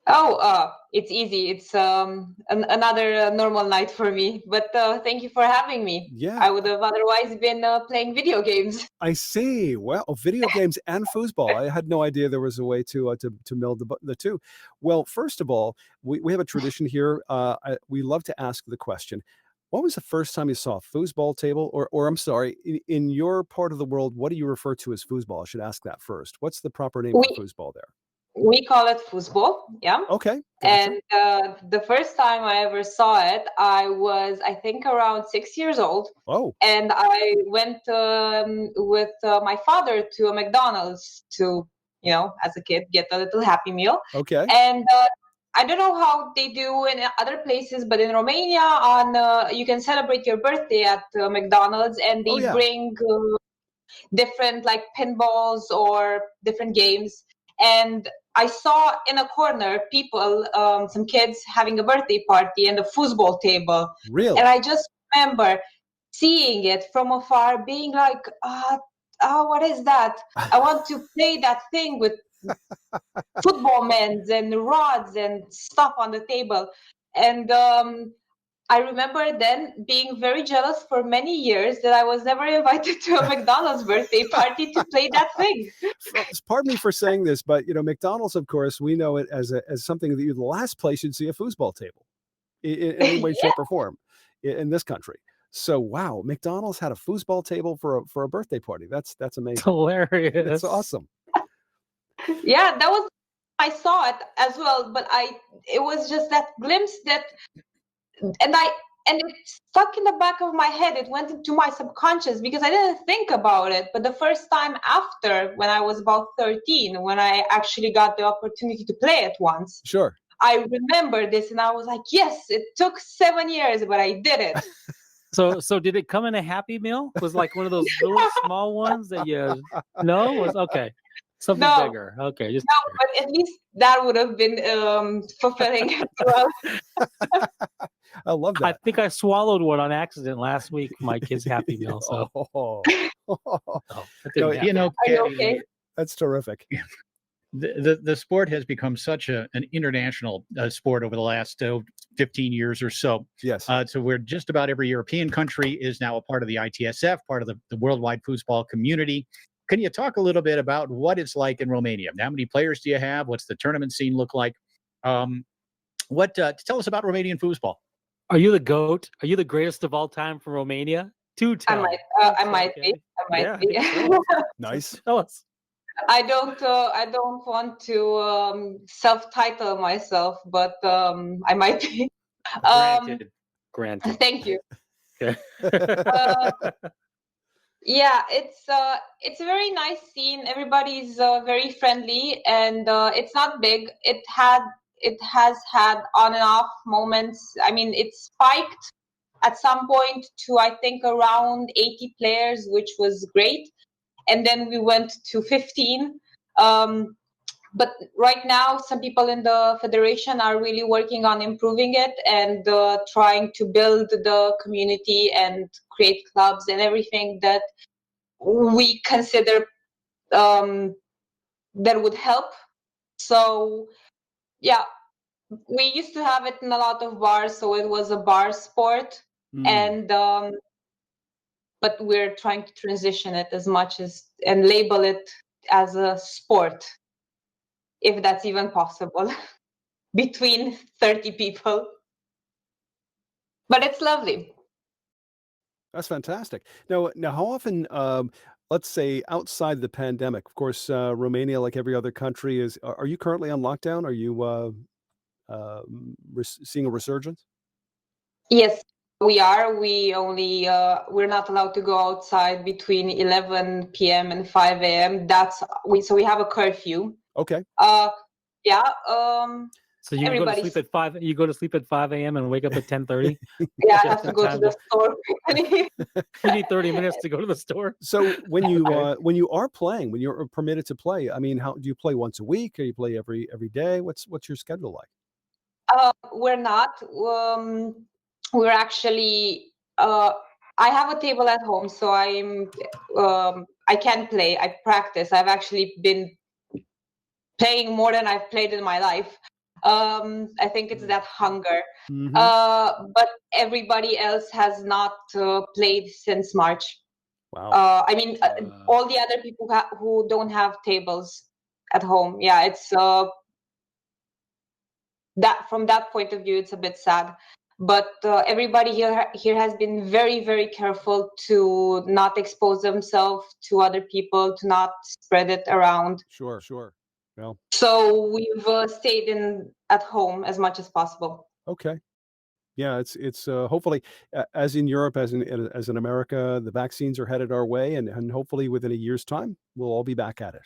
Oh, it's easy. It's another normal night for me. But thank you for having me. Yeah, I would have otherwise been playing video games. I see. Well, video games and foosball. I had no idea there was a way to meld the two. Well, first of all, we have a tradition here. We love to ask the question: what was the first time you saw a foosball table? Or I'm sorry, in your part of the world, what do you refer to as foosball? I should ask that first. What's the proper name for foosball there? We call it Foosball, yeah. Okay. Gotcha. And the first time I ever saw it, I was, I think, around 6 years old. Oh. And I went with my father to a McDonald's to, as a kid, get a little Happy Meal. Okay. And I don't know how they do in other places, but in Romania, you can celebrate your birthday at McDonald's, and they bring different like pinballs or different games. And I saw in a corner people, some kids having a birthday party and a foosball table. Really? And I just remember seeing it from afar, being like, what is that? I want to play that thing with football men and rods and stuff on the table. And I remember then being very jealous for many years that I was never invited to a McDonald's birthday party to play that thing. Pardon me for saying this, but McDonald's, of course, we know it as something that the last place you'd see a foosball table in any way, shape, or form in this country. So wow, McDonald's had a foosball table for a birthday party. That's amazing. It's hilarious. It's awesome. Yeah, I saw it as well, but it was just that glimpse and it stuck in the back of my head. It went into my subconscious because I didn't think about it. But the first time after, when I was about 13, when I actually got the opportunity to play it once. Sure. I remember this and I was like, yes, it took 7 years, but I did it. So did it come in a Happy Meal? Was like one of those little small ones that was okay. Something bigger. Okay. But at least that would have been fulfilling as well. I love that. I think I swallowed one on accident last week for my kid's Happy Meal. So, okay. That's terrific. The sport has become such an international sport over the last 15 years or so. Yes. So where just about every European country is now a part of the ITSF, part of the worldwide foosball community. Can you talk a little bit about what it's like in Romania? How many players do you have? What's the tournament scene look like? Tell us about Romanian foosball. Are you the GOAT? Are you the greatest of all time from Romania? I might be. Nice. Tell us. I don't want to self-title myself, but I might be. Granted. Thank you. Okay. Yeah, it's a very nice scene. Everybody's very friendly, and it's not big. It has had on and off moments. I mean, it spiked at some point to I think around 80 players, which was great, and then we went to 15. But right now, some people in the federation are really working on improving it and trying to build the community and create clubs and everything that we consider that would help. So, yeah, we used to have it in a lot of bars, so it was a bar sport, and but we're trying to transition it as much as and label it as a sport, if that's even possible, between 30 people. But it's lovely. That's fantastic. Now, how often, let's say outside the pandemic, of course, Romania, like every other country, are you currently on lockdown? Are you seeing a resurgence? Yes, we are. We only we're not allowed to go outside between 11 p.m. and 5 a.m. So we have a curfew. Okay. Yeah. So you go to sleep at 5. You go to sleep at 5 a.m. and wake up at 10:30. Yeah, I have to go to the store. You need 30 minutes to go to the store. So when you are playing, when you're permitted to play, I mean, how do you play once a week? Or you play every day? What's your schedule like? We're not. We're actually. I have a table at home, so I can play. I practice. I've actually been playing more than I've played in my life. I think it's that hunger. Mm-hmm. But everybody else has not played since March. Wow. I mean, all the other people who don't have tables at home. Yeah, it's that from that point of view, it's a bit sad. But everybody here has been very, very careful to not expose themselves to other people, to not spread it around. Sure. Well, so we've stayed at home as much as possible. Okay. Yeah, it's hopefully as in Europe, as in America, the vaccines are headed our way, and hopefully within a year's time, we'll all be back at it.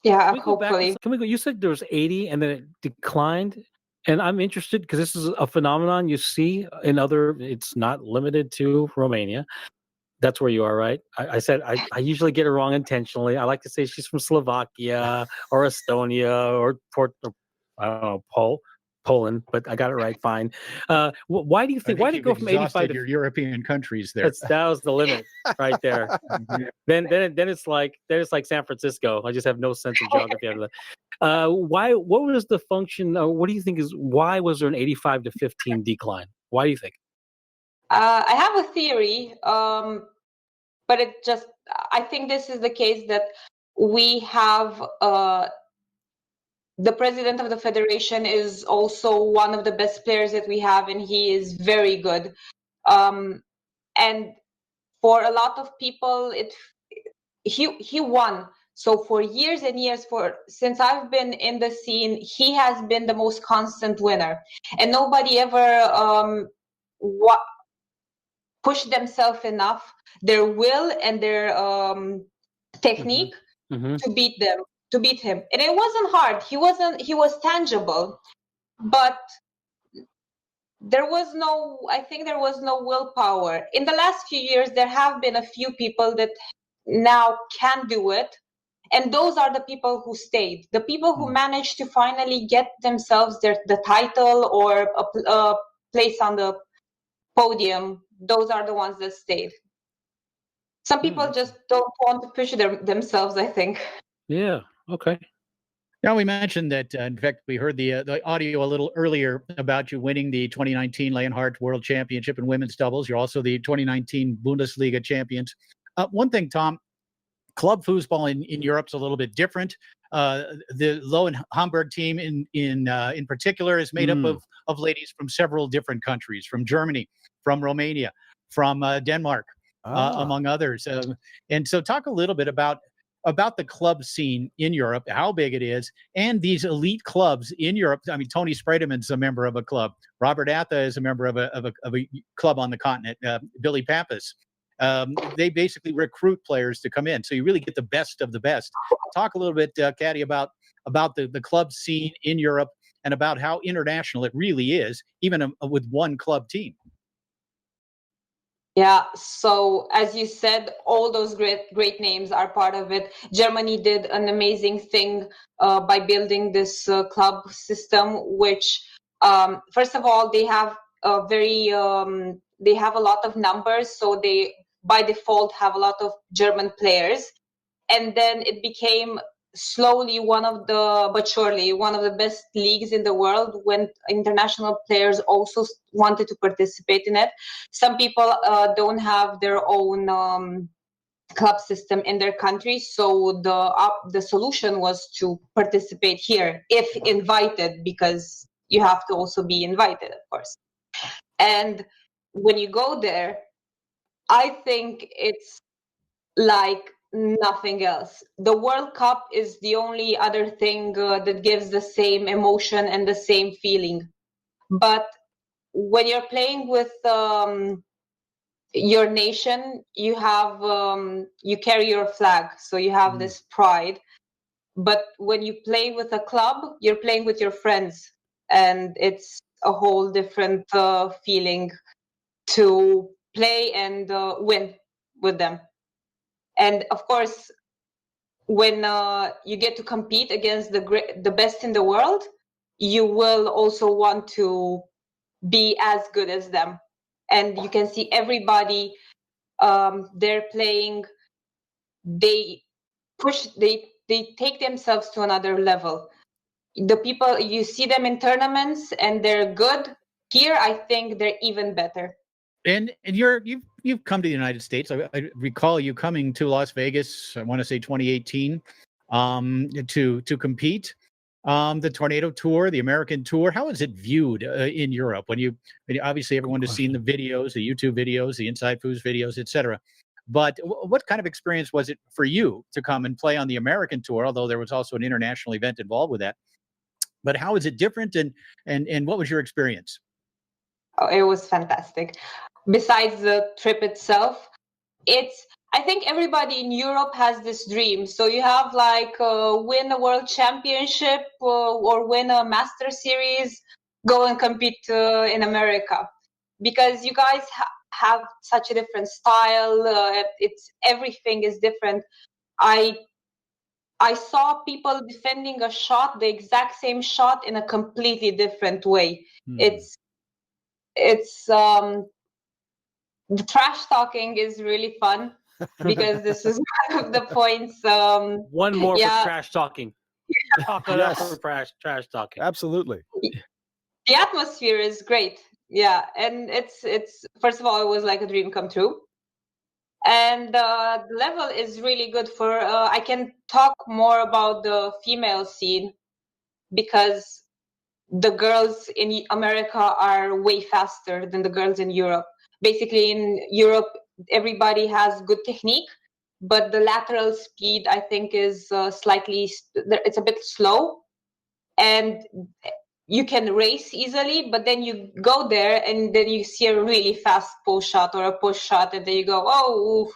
Yeah, hopefully. Can we go? You said there was 80 and then it declined. And I'm interested because this is a phenomenon you see in other, it's not limited to Romania. That's where you are, right? I said I usually get it wrong intentionally. I like to say she's from Slovakia or Estonia or I don't know, Poland, but I got it right. Fine. Why do you think? Why did it go from 85 to your European countries there? That was the limit right there. then it's like San Francisco. I just have no sense of geography after that. Why? What was the function? What do you think is why was there an 85 to 15 decline? Why do you think? I have a theory, but I think this is the case that we have. The president of the federation is also one of the best players that we have, and he is very good. And for a lot of people, he won. So for years and years, since I've been in the scene, he has been the most constant winner, and nobody ever pushed themselves enough, their will and their technique to beat him. And it wasn't hard. He was tangible, but there was no willpower. In the last few years, there have been a few people that now can do it. And those are the people who stayed. The people who managed to finally get themselves the title or a place on the podium, those are the ones that stayed. Some people just don't want to push themselves, I think. Yeah. Okay. Now, we mentioned that, in fact, we heard the audio a little earlier about you winning the 2019 Leonhardt World Championship in women's doubles. You're also the 2019 Bundesliga champions. One thing, Tom, club foosball in Europe's a little bit different. The Lowen Hamburg team in particular is made up of ladies from several different countries, from Germany, from Romania, from Denmark, among others. And so talk a little bit about the club scene in Europe, how big it is, and these elite clubs in Europe. I mean, Tony Spredeman's a member of a club. Robert Atha is a member of a club on the continent. Billy Pappas. they basically recruit players to come in. So you really get the best of the best. Talk a little bit, Cati, about the club scene in Europe and about how international it really is, even with one club team. Yeah, so as you said, all those great names are part of it. Germany did an amazing thing by building this club system, which first of all, they have they have a lot of numbers, so they by default have a lot of German players, and then it became slowly but surely one of the best leagues in the world when international players also wanted to participate in it. Some people don't have their own club system in their country, so the solution was to participate here if invited, because you have to also be invited, of course. And when you go there, I think it's like nothing else. The World Cup is the only other thing that gives the same emotion and the same feeling. But when you're playing with your nation, you have you carry your flag, so you have this pride. But when you play with a club, you're playing with your friends, and it's a whole different feeling to play and win with them. And of course, when you get to compete against the best in the world, you will also want to be as good as them. And you can see everybody, they're playing, they take themselves to another level. The people, you see them in tournaments and they're good. Here, I think they're even better. And you've come to the United States. I recall you coming to Las Vegas, I want to say 2018, to compete. The Tornado Tour, the American Tour. How is it viewed in Europe? Obviously everyone has seen the videos, the YouTube videos, the Inside Foos videos, etc. But what kind of experience was it for you to come and play on the American Tour? Although there was also an international event involved with that. But how is it different, and what was your experience? Oh, it was fantastic. Besides the trip itself, I think everybody in Europe has this dream. So you have like win a world championship or win a master series, go and compete in America, because you guys have such a different style. Everything is different. I saw people defending a shot, the exact same shot, in a completely different way. It's the trash talking is really fun, because this is one of the points. One more for trash talking. Talk it up for trash talking. Absolutely. The atmosphere is great. Yeah, and it's first of all, it was like a dream come true, and the level is really good. For I can talk more about the female scene, because the girls in America are way faster than the girls in Europe. Basically, in Europe, everybody has good technique, but the lateral speed, I think, is it's a bit slow, and you can race easily, but then you go there and then you see a really fast pull shot or a push shot, and then you go,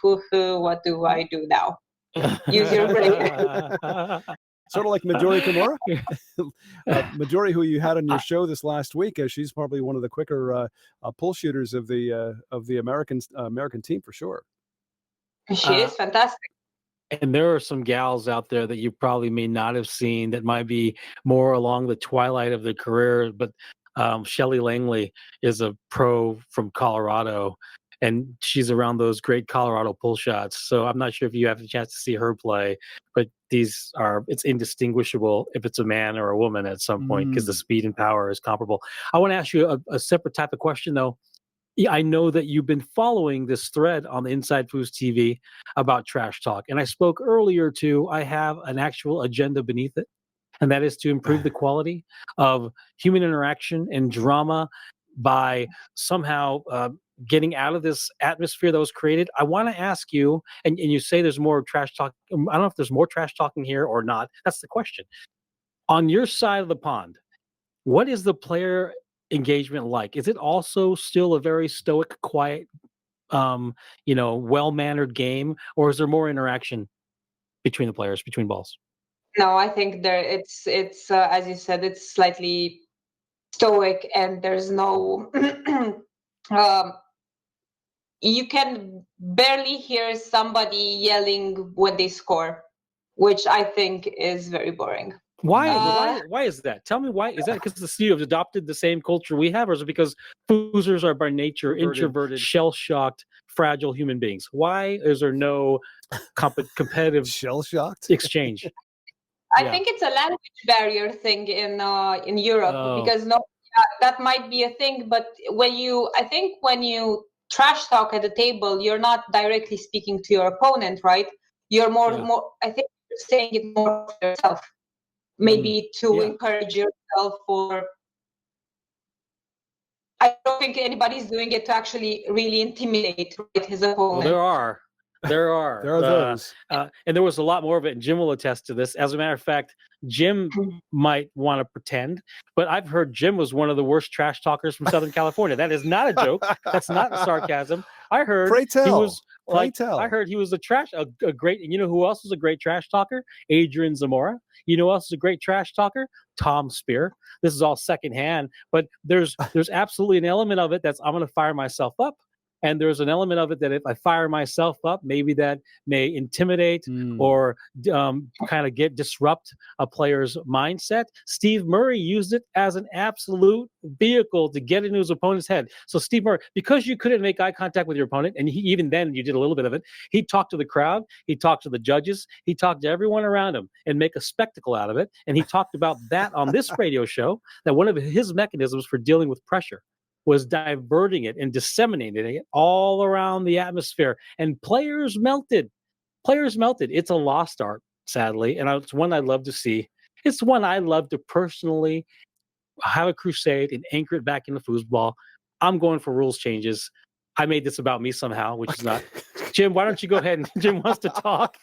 what do I do now? Use your brain. Sort of like Midori Kimura. Midori, who you had on your show this last week, she's probably one of the quicker pull shooters of the American team for sure. She is fantastic. And there are some gals out there that you probably may not have seen that might be more along the twilight of their career. But Shelly Langley is a pro from Colorado, and she's around those great Colorado pull shots. So I'm not sure if you have a chance to see her play, but it's indistinguishable if it's a man or a woman at some point, because the speed and power is comparable. I want to ask you a separate type of question, though. Yeah, I know that you've been following this thread on the Inside Foos TV about trash talk. And I spoke earlier I have an actual agenda beneath it, and that is to improve the quality of human interaction and drama by somehow getting out of this atmosphere that was created. I want to ask you, and you say there's more trash talk. I don't know if there's more trash talking here or not. That's the question. On your side of the pond, what is the player engagement like? Is it also still a very stoic, quiet well-mannered game, or is there more interaction between the players, between balls? No, I think it's as you said, it's slightly stoic, and there's no you can barely hear somebody yelling when they score, which I think is very boring. Why is that? Tell me why. Is that because you have adopted the same culture we have, or is it because Foosers are by nature introverted, shell-shocked, fragile human beings? Why is there no competitive shell-shocked exchange? I think it's a language barrier thing in Europe, because that might be a thing. But when you trash talk at the table, you're not directly speaking to your opponent, right? You're more. I think you're saying it more for yourself, maybe to encourage yourself. Or I don't think anybody's doing it to actually really intimidate his opponent. Well, there are those, and there was a lot more of it. And Jim will attest to this. As a matter of fact, Jim might want to pretend, but I've heard Jim was one of the worst trash talkers from Southern California. That is not a joke. That's not sarcasm. I heard he was I heard he was a great. And you know who else was a great trash talker? Adrian Zamora. You know who else is a great trash talker? Tom Speer. This is all secondhand, but there's absolutely an element of it that's I'm going to fire myself up. And there's an element of it that if I fire myself up, maybe that may intimidate or kind of disrupt a player's mindset. Steve Murray used it as an absolute vehicle to get into his opponent's head. So Steve Murray, because you couldn't make eye contact with your opponent, and even then you did a little bit of it, he talked to the crowd, he talked to the judges, he talked to everyone around him and make a spectacle out of it. And he talked about that on this radio show, that one of his mechanisms for dealing with pressure was diverting it and disseminating it all around the atmosphere. And players melted. It's a lost art, sadly. And it's one I'd love to see. It's one I love to personally have a crusade and anchor it back into foosball. I'm going for rules changes. I made this about me somehow, which is not. Jim, why don't you go ahead? And Jim wants to talk.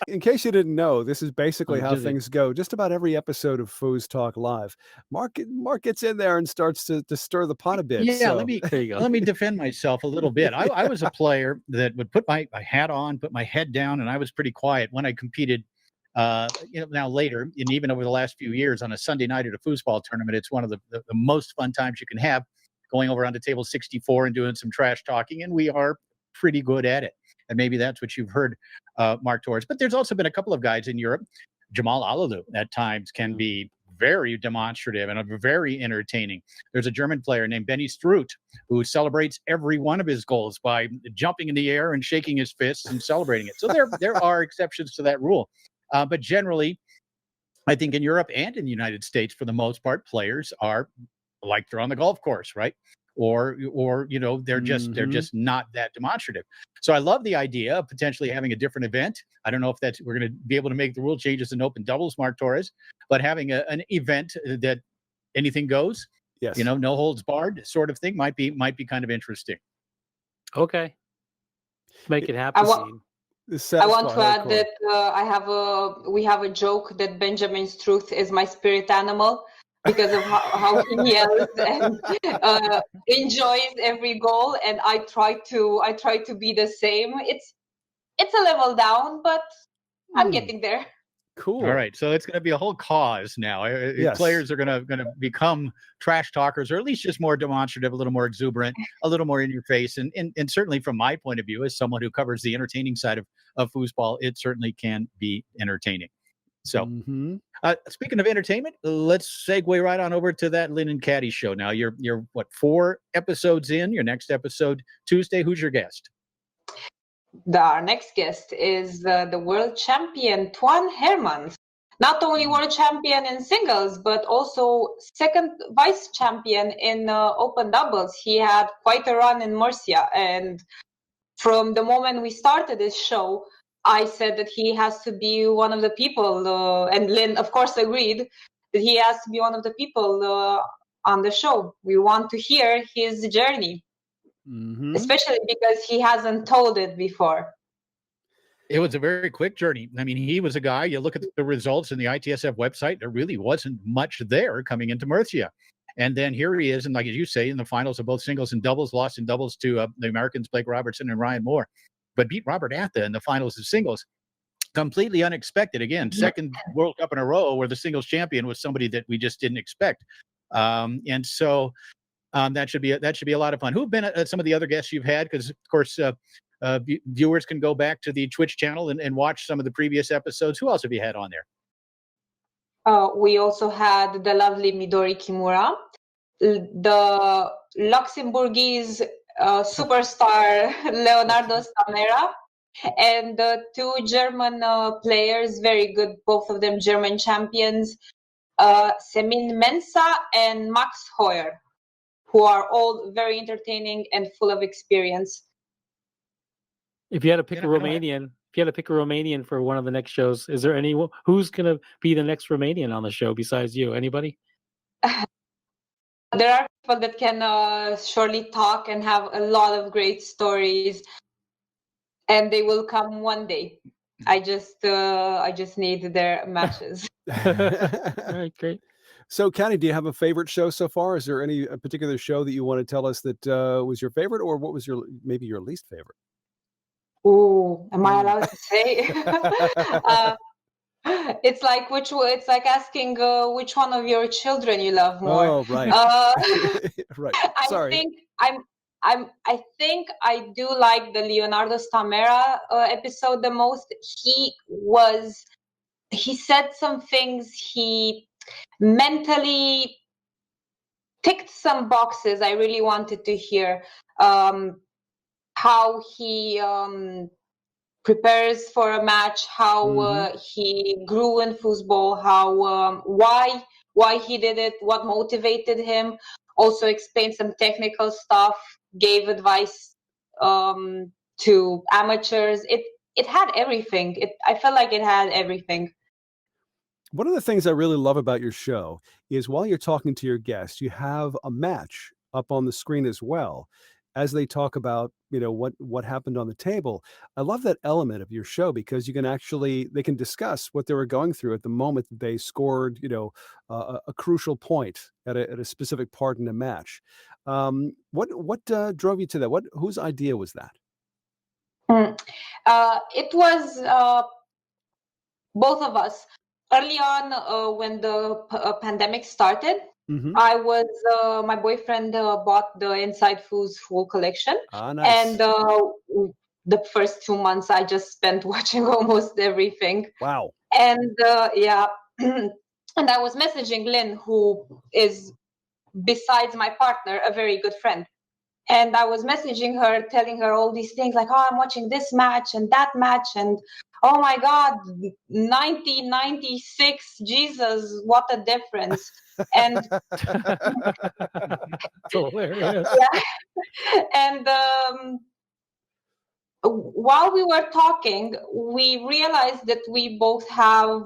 In case you didn't know, this is basically how things go. Just about every episode of FoosTalk Live, Mark gets in there and starts to stir the pot a bit. Yeah, let me defend myself a little bit. I was a player that would put my hat on, put my head down, and I was pretty quiet when I competed. Now later, and even over the last few years, on a Sunday night at a foosball tournament, it's one of the most fun times you can have, going over onto table 64 and doing some trash talking, and we are pretty good at it. And maybe that's what you've heard, Mark Torres. But there's also been a couple of guys in Europe. Jamal Alalu at times can be very demonstrative and very entertaining. There's a German player named Benny Struth who celebrates every one of his goals by jumping in the air and shaking his fists and celebrating it. So there are exceptions to that rule. But generally, I think in Europe and in the United States, for the most part, players are like they're on the golf course, right? Or they're just not that demonstrative. So I love the idea of potentially having a different event. I don't know if we're going to be able to make the rule changes in open doubles, Mark Torres, but having an event that anything goes, yes, no holds barred sort of thing might be kind of interesting. Okay, make it happen. I want to add that we have a joke that Benjamin Struth is my spirit animal, because of how he yells and enjoys every goal, and I try to be the same. It's a level down, but I'm getting there. Cool. All right, so it's going to be a whole cause now. Yes. Players are going to become trash talkers, or at least just more demonstrative, a little more exuberant, a little more in your face. And certainly from my point of view, as someone who covers the entertaining side of foosball, it certainly can be entertaining. So speaking of entertainment, let's segue right on over to that Linh and Cati show. Now you're 4 episodes in, your next episode Tuesday. Who's your guest? Our next guest is the world champion, Tuan Hermanns. Not only world champion in singles, but also second vice champion in open doubles. He had quite a run in Murcia. And from the moment we started this show, I said that he has to be one of the people, and Linh, of course, agreed that he has to be one of the people on the show. We want to hear his journey, especially because he hasn't told it before. It was a very quick journey. I mean, he was a guy, you look at the results in the ITSF website, there really wasn't much there coming into Murcia. And then here he is, and like as you say, in the finals of both singles and doubles, lost in doubles to the Americans, Blake Robertson and Ryan Moore, but beat Robert Atha in the finals of singles. Completely unexpected. Again, second World Cup in a row where the singles champion was somebody that we just didn't expect. And so that should be a lot of fun. Who've been some of the other guests you've had? Because of course, viewers can go back to the Twitch channel and watch some of the previous episodes. Who else have you had on there? We also had the lovely Midori Kimura, the Luxembourgese superstar Leonardo Stamera, and the two German players, very good, both of them German champions, Semin Mensah and Max Hoyer, who are all very entertaining and full of experience. If you had to pick a Romanian for one of the next shows, is there anyone who's going to be the next Romanian on the show besides you? Anybody? There are people that can surely talk and have a lot of great stories, and they will come one day. I just need their matches. All right, great. So, Cati, do you have a favorite show so far? Is there any particular show that you want to tell us that was your favorite, or what was maybe your least favorite? Ooh, am I allowed to say? It's like asking which one of your children you love more. Oh, right. Right. Sorry. I think I do like the Leonardo Stamera episode the most. He said some things. He mentally ticked some boxes I really wanted to hear. How he prepares for a match, how he grew in foosball, how why he did it, what motivated him. Also explained some technical stuff, gave advice to amateurs. It had everything. I felt like it had everything. One of the things I really love about your show is while you're talking to your guests, you have a match up on the screen as well, as they talk about, what happened on the table. I love that element of your show because they can discuss what they were going through at the moment that they scored, a crucial point at a specific part in a match. What drove you to that? Whose idea was that? It was both of us. Early on, when the pandemic started, I was my boyfriend bought the Inside Foos full collection. Nice. And the first 2 months I just spent watching almost everything. Wow. And and I was messaging Lynn, who is, besides my partner, a very good friend. And I was messaging her, telling her all these things like, I'm watching this match and that match, and oh my God, 96, Jesus, what a difference. And hilarious. Yeah. And while we were talking, we realized that we both have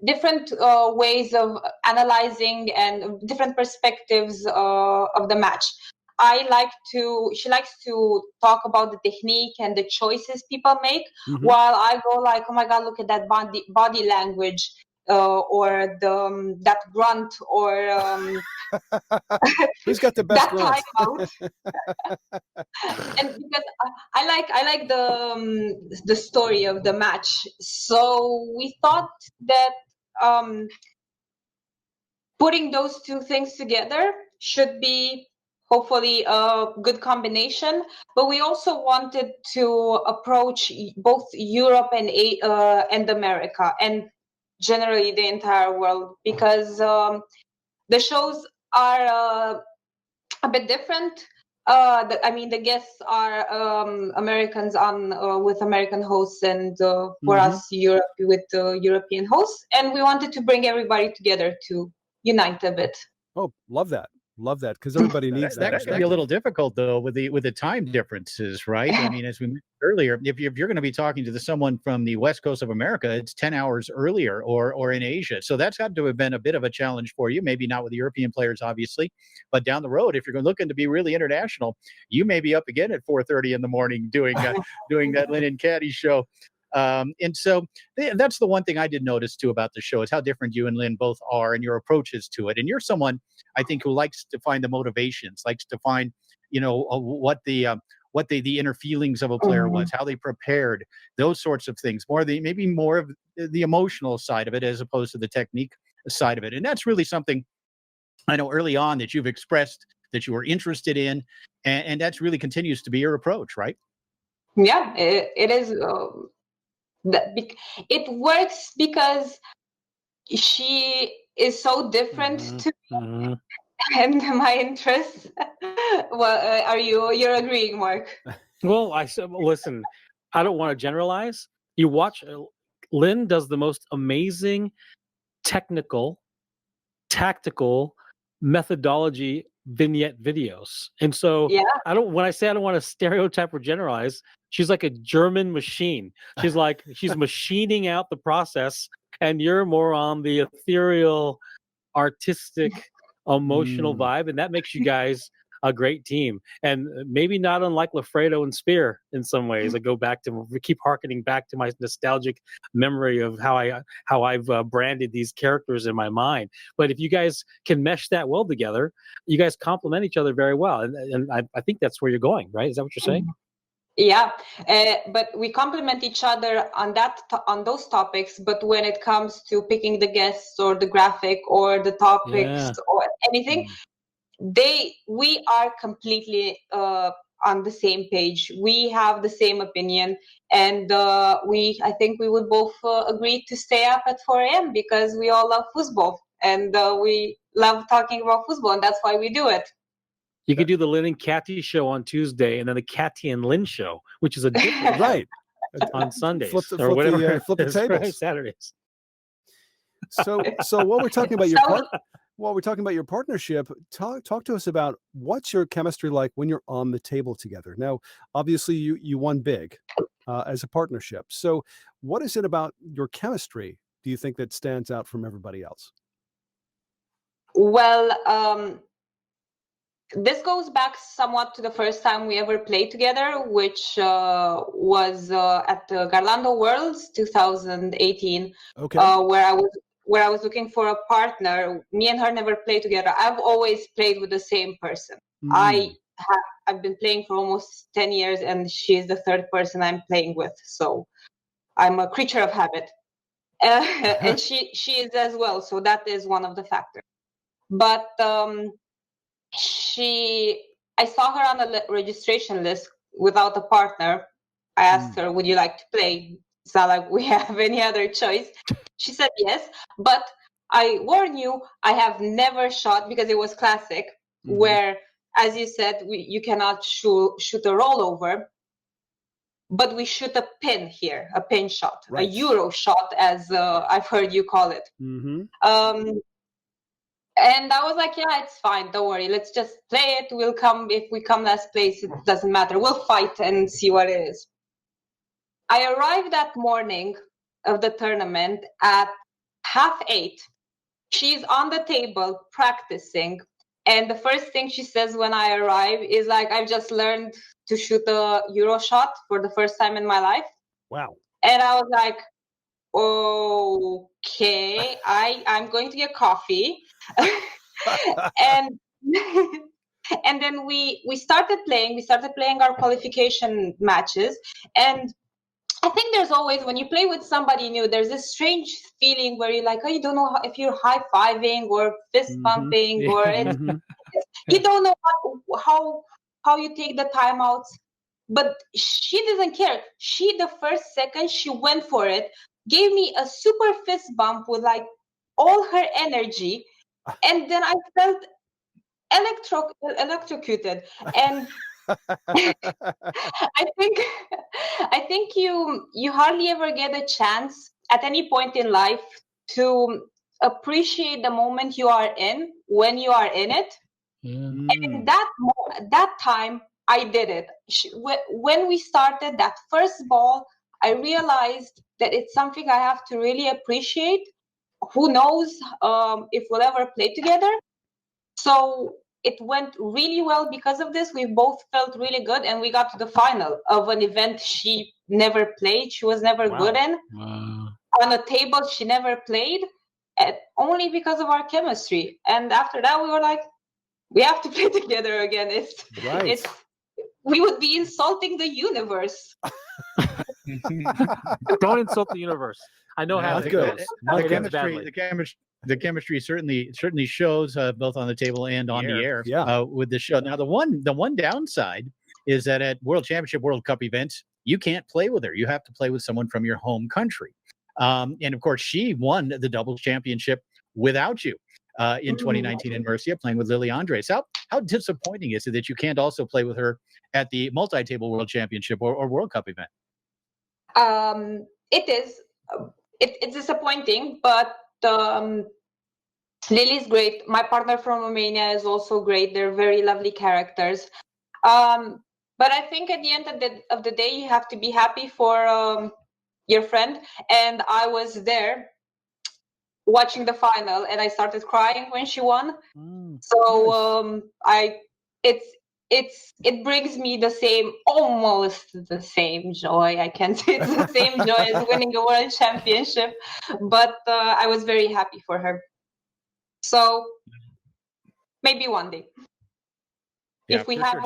different ways of analyzing and different perspectives of the match. She likes to talk about the technique and the choices people make, while I go like, oh my God, look at that body language, or that grunt, or who's got the best grunt? And because I like the story of the match, so we thought that putting those two things together should be hopefully a good combination. But we also wanted to approach both Europe and America, and generally the entire world, because the shows are a bit different. The guests are Americans on with American hosts, and for us, Europe with European hosts. And we wanted to bring everybody together to unite a bit. Oh, love that. Love that, because everybody needs that. That can be a little difficult though with the time differences, right? I mean, as we mentioned earlier, if you're going to be talking to someone from the West Coast of America, it's 10 hours earlier, or in Asia. So that's got to have been a bit of a challenge for you. Maybe not with the European players, obviously, but down the road, if you're looking to be really international, you may be up again at 4:30 in the morning doing that Linh and Cati Show. And so that's the one thing I did notice too about the show is how different you and Lynn both are and your approaches to it. And you're someone I think who likes to find the motivations, likes to find, what the inner feelings of a player was, how they prepared, those sorts of things, maybe more of the emotional side of it as opposed to the technique side of it. And that's really something I know early on that you've expressed that you were interested in, and that's really continues to be your approach, right? Yeah, it is. It works because she is so different to me and my interests. Well, you're agreeing, Mark? Well, listen, I don't want to generalize. You watch, Lynn does the most amazing technical, tactical methodology vignette videos. And so when I say I don't want to stereotype or generalize, she's like a German machine. She's machining out the process, and you're more on the ethereal, artistic, emotional vibe, and that makes you guys a great team. And maybe not unlike Lafredo and Speer in some ways. We keep harkening back to my nostalgic memory of how I've branded these characters in my mind. But if you guys can mesh that well together, you guys complement each other very well. And I think that's where you're going, right? Is that what you're saying? Yeah, but we complement each other on those topics. But when it comes to picking the guests or the graphic or the topics or anything, we are completely on the same page. We have the same opinion, and I think we would both agree to stay up at 4 a.m. because we all love foosball, and we love talking about foosball, and that's why we do it. You could do the Linh and Cati Show on Tuesday, and then the Cati and Lynn Show, which is a different right on Sundays flip the tables. Right, Saturdays. So while we're talking about your partnership, talk to us about what's your chemistry like when you're on the table together. Now, obviously, you won big as a partnership. So, what is it about your chemistry do you think that stands out from everybody else? Well, this goes back somewhat to the first time we ever played together, which was at the Garlando Worlds 2018, where I was looking for a partner. Me and her never played together. I've always played with the same person. I've been playing for almost 10 years, and she's the third person I'm playing with. So I'm a creature of habit, and she is as well. So that is one of the factors. But I saw her on the registration list without a partner. I asked her, would you like to play? It's not like we have any other choice. She said yes, but I warn you, I have never shot, because it was classic, where, as you said, you cannot shoot a rollover, but we shoot a pin here, a pin shot, a Euro shot, as I've heard you call it. And I was like, yeah, it's fine. Don't worry. Let's just play it. We'll come. If we come last place, it doesn't matter. We'll fight and see what it is. I arrived that morning of the tournament at 8:30. She's on the table practicing. And the first thing she says when I arrive is like, I've just learned to shoot a Euro shot for the first time in my life. Wow. And I was like, okay, I'm going to get coffee. and then we started playing our qualification matches. And I think there's always, when you play with somebody new, there's this strange feeling where you're like, oh, you don't know if you're high-fiving or fist pumping or you don't know how you take the timeouts. But she doesn't care. The first second she went for it, gave me a super fist bump with like all her energy, and then I felt electrocuted. And I think you hardly ever get a chance at any point in life to appreciate the moment you are in when you are in it. And that time I did it. When we started that first ball, I realized that it's something I have to really appreciate. Who knows if we'll ever play together? So it went really well because of this. We both felt really good, and we got to the final of an event she never played. She was never good in. On a table she never played, only because of our chemistry. And after that, we were like, we have to play together again. We would be insulting the universe. Don't insult the universe. I know how it goes. The chemistry certainly shows both on the table and on the air with the show. Now, the one downside is that at World Championship, World Cup events, you can't play with her. You have to play with someone from your home country. And of course, she won the doubles championship without you in 2019 in Murcia, playing with Lily Andres. How disappointing is it that you can't also play with her at the multi-table World Championship or World Cup event? It is. It's disappointing, but Lily's great. My partner from Romania is also great. They're very lovely characters. But I think at the end of the day, you have to be happy for your friend. And I was there watching the final, and I started crying when she won. So it brings me almost the same joy. I can't say it's the same joy as winning a world championship, but I was very happy for her. So maybe one day, if we have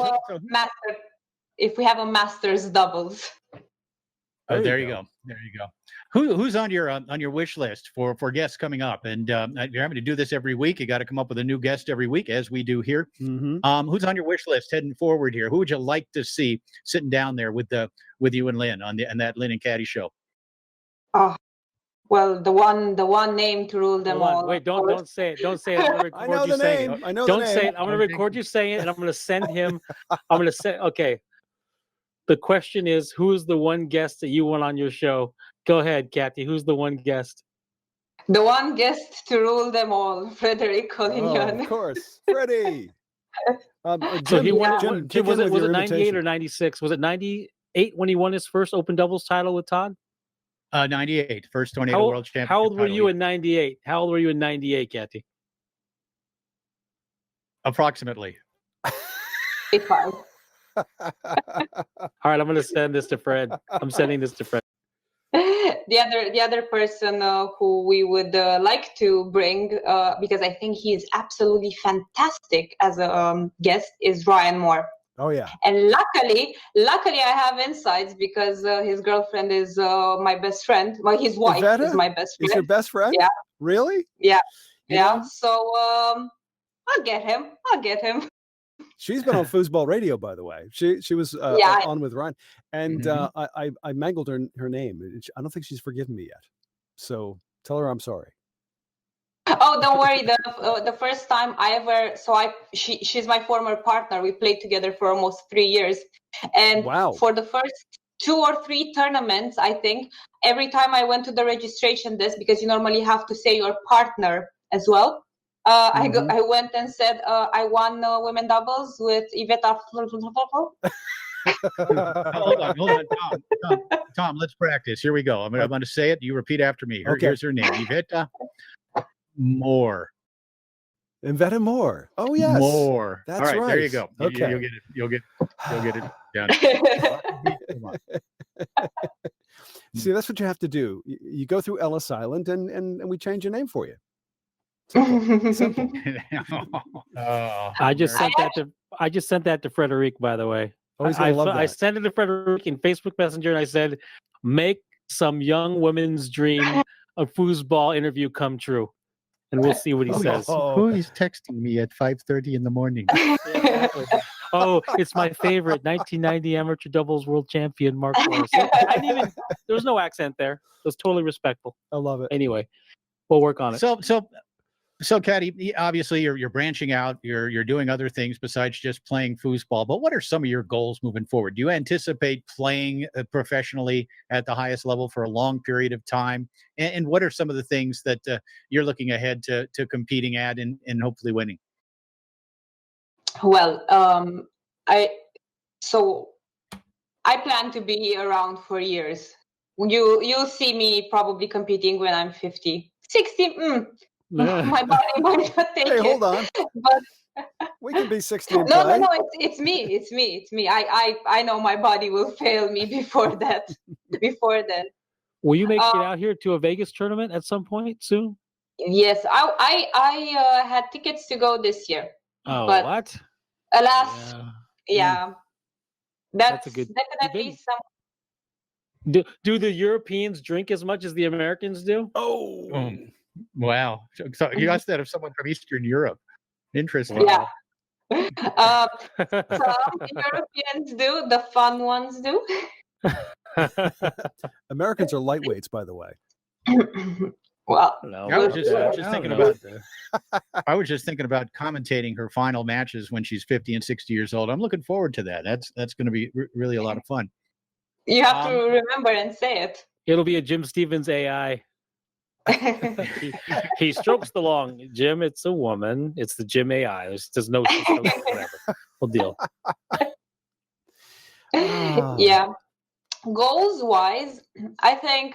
a masters doubles. There you go. Who's on your wish list for guests coming up? And you're having to do this every week. You got to come up with a new guest every week, as we do here. Who's on your wish list heading forward here? Who would you like to see sitting down there with you and Lynn on that Lynn and Cati show? Oh, well, the one name to rule them all. Wait, don't say it. Don't say it. I'm gonna record I know the name. I know don't the name. say it. I'm gonna record you saying it, and I'm gonna send him. I'm gonna say, okay. The question is, who's the one guest that you want on your show? Go ahead, Cati. Who's the one guest? The one guest to rule them all, Frederic Collignon. Oh, of course, Freddie. So he won. Was it 98 or 96? Was it 98 when he won his first open doubles title with Todd? 98, first Tornado World Championship. How old were you in 98? How old were you in 98, Cati? Approximately. 85. All right, I'm going to send this to Fred. I'm sending this to Fred. The other person who we would like to bring, because I think he is absolutely fantastic as a guest, is Ryan Moore. Oh yeah. And luckily I have insights because his girlfriend is my best friend. Well, his wife is my best friend. Is your best friend? Yeah. Really? Yeah. Yeah. So I'll get him. She's been on Foosball Radio, by the way. She was on with Ryan, and I mangled her name. I don't think she's forgiven me yet. So tell her I'm sorry. Oh, don't worry. The first time she's my former partner. We played together for almost 3 years, and for the first 2 or 3 tournaments, I think every time I went to the registration desk, because you normally have to say your partner as well. I went and said I won women doubles with Iveta. Hold on, Tom. Let's practice. Here we go. I'm going to say it. You repeat after me. Here's her name, Iveta Moore. Iveta Moore. Oh yes, Moore. That's all right. right. There you go. Okay, you'll get it down. See, that's what you have to do. You go through Ellis Island, and we change your name for you. Simple. I just sent that to Frederic, by the way. Oh, he's gonna love that. I sent it to Frederic in Facebook Messenger, and I said, "Make some young women's dream of foosball interview come true," and we'll see what he says. Who is texting me at 5:30 in the morning? Oh, it's my favorite 1990 amateur doubles world champion, Mark Torres. There was no accent there. It was totally respectful. I love it. Anyway, we'll work on it. So, Cati, obviously you're branching out. You're doing other things besides just playing foosball. But what are some of your goals moving forward? Do you anticipate playing professionally at the highest level for a long period of time? And what are some of the things that you're looking ahead to competing at and hopefully winning? Well, I plan to be around for years. You'll see me probably competing when I'm 50, 60. My body might not take it. Hold on. We can be 60 and No, play. no, no. It's me. I know my body will fail me before that. Before then. Will you make it out here to a Vegas tournament at some point soon? Yes, I had tickets to go this year. Oh, but what? Alas, yeah. That's a good. definitely some. Do the Europeans drink as much as the Americans do? Oh, wow! So you asked that of someone from Eastern Europe. Interesting. Yeah. Some Europeans do. The fun ones do. Americans are lightweights, by the way. Well, I was just thinking about I was just thinking about commentating her final matches when she's 50 and 60 years old. I'm looking forward to that. That's going to be really a lot of fun. You have to remember and say it. It'll be a Jim Stevens AI. he strokes the long. Jim, it's a woman. It's the Jim AI. There's no whatever. We'll deal. Yeah. Goals wise, I think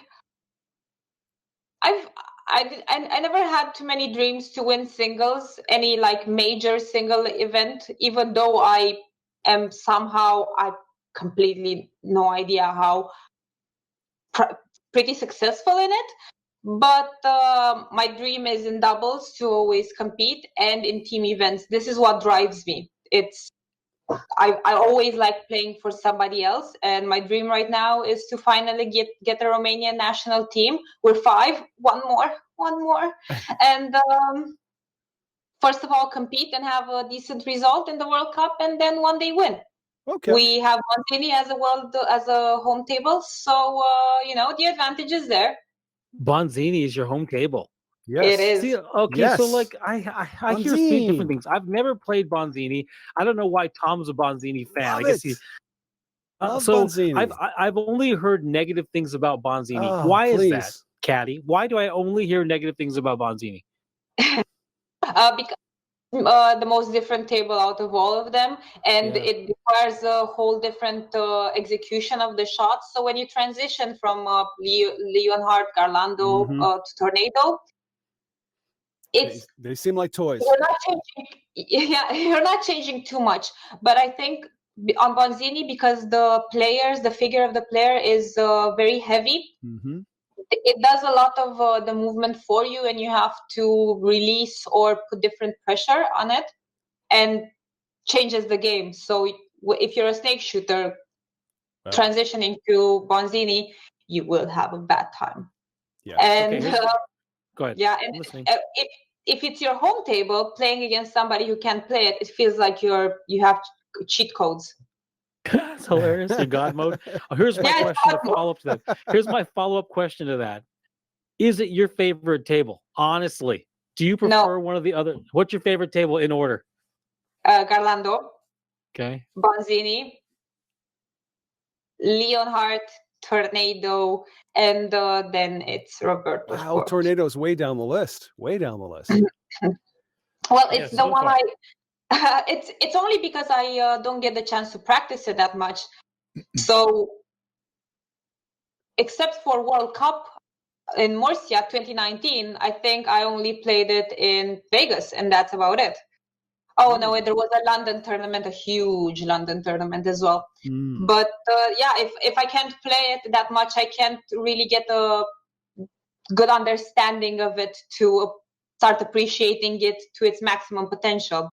I never had too many dreams to win singles, any like major single event, even though I am somehow, I completely no idea how pretty successful in it. But my dream is in doubles to always compete and in team events. This is what drives me. I always like playing for somebody else, and my dream right now is to finally get the Romanian national team. We're 5, one more, and first of all compete and have a decent result in the World Cup, and then one day win. Okay. We have Bonzini as a home table, so the advantage is there. Bonzini is your home table. Yes. It is. See, okay, Yes. so like I hear three different things. I've never played Bonzini. I don't know why Tom's a Bonzini fan. Love I guess it. he. Love So Bonzini. I've only heard negative things about Bonzini. Oh, Why please. is that, Cati? Why do I only hear negative things about Bonzini? Because the most different table out of all of them, and it requires a whole different execution of the shots. So when you transition from Leonhardt, Garlando to Tornado, they seem like toys. You're not changing. Yeah, you're not changing too much. But I think on Bonzini, because the figure of the player is very heavy. Mm-hmm. It does a lot of the movement for you, and you have to release or put different pressure on it, and changes the game. So if you're a snake shooter transitioning to Bonzini, you will have a bad time. Yeah. And go ahead. Yeah, and if it's your home table playing against somebody who can't play it, it feels like you have cheat codes. That's hilarious. In God mode. Here's my question to follow up to that. Here's my follow-up question to that. Is it your favorite table? Honestly, do you prefer one of the other? What's your favorite table in order? Garlando. Okay. Bonzini. Leonhardt, Tornado, and then it's Roberto. Wow, Tornado's way down the list. Way down the list. Well, it's the one it's only because I don't get the chance to practice it that much. So, except for World Cup in Murcia 2019, I think I only played it in Vegas, and that's about it. Oh no, there was a London tournament, a huge London tournament as well. But if I can't play it that much, I can't really get a good understanding of it to start appreciating it to its maximum potential.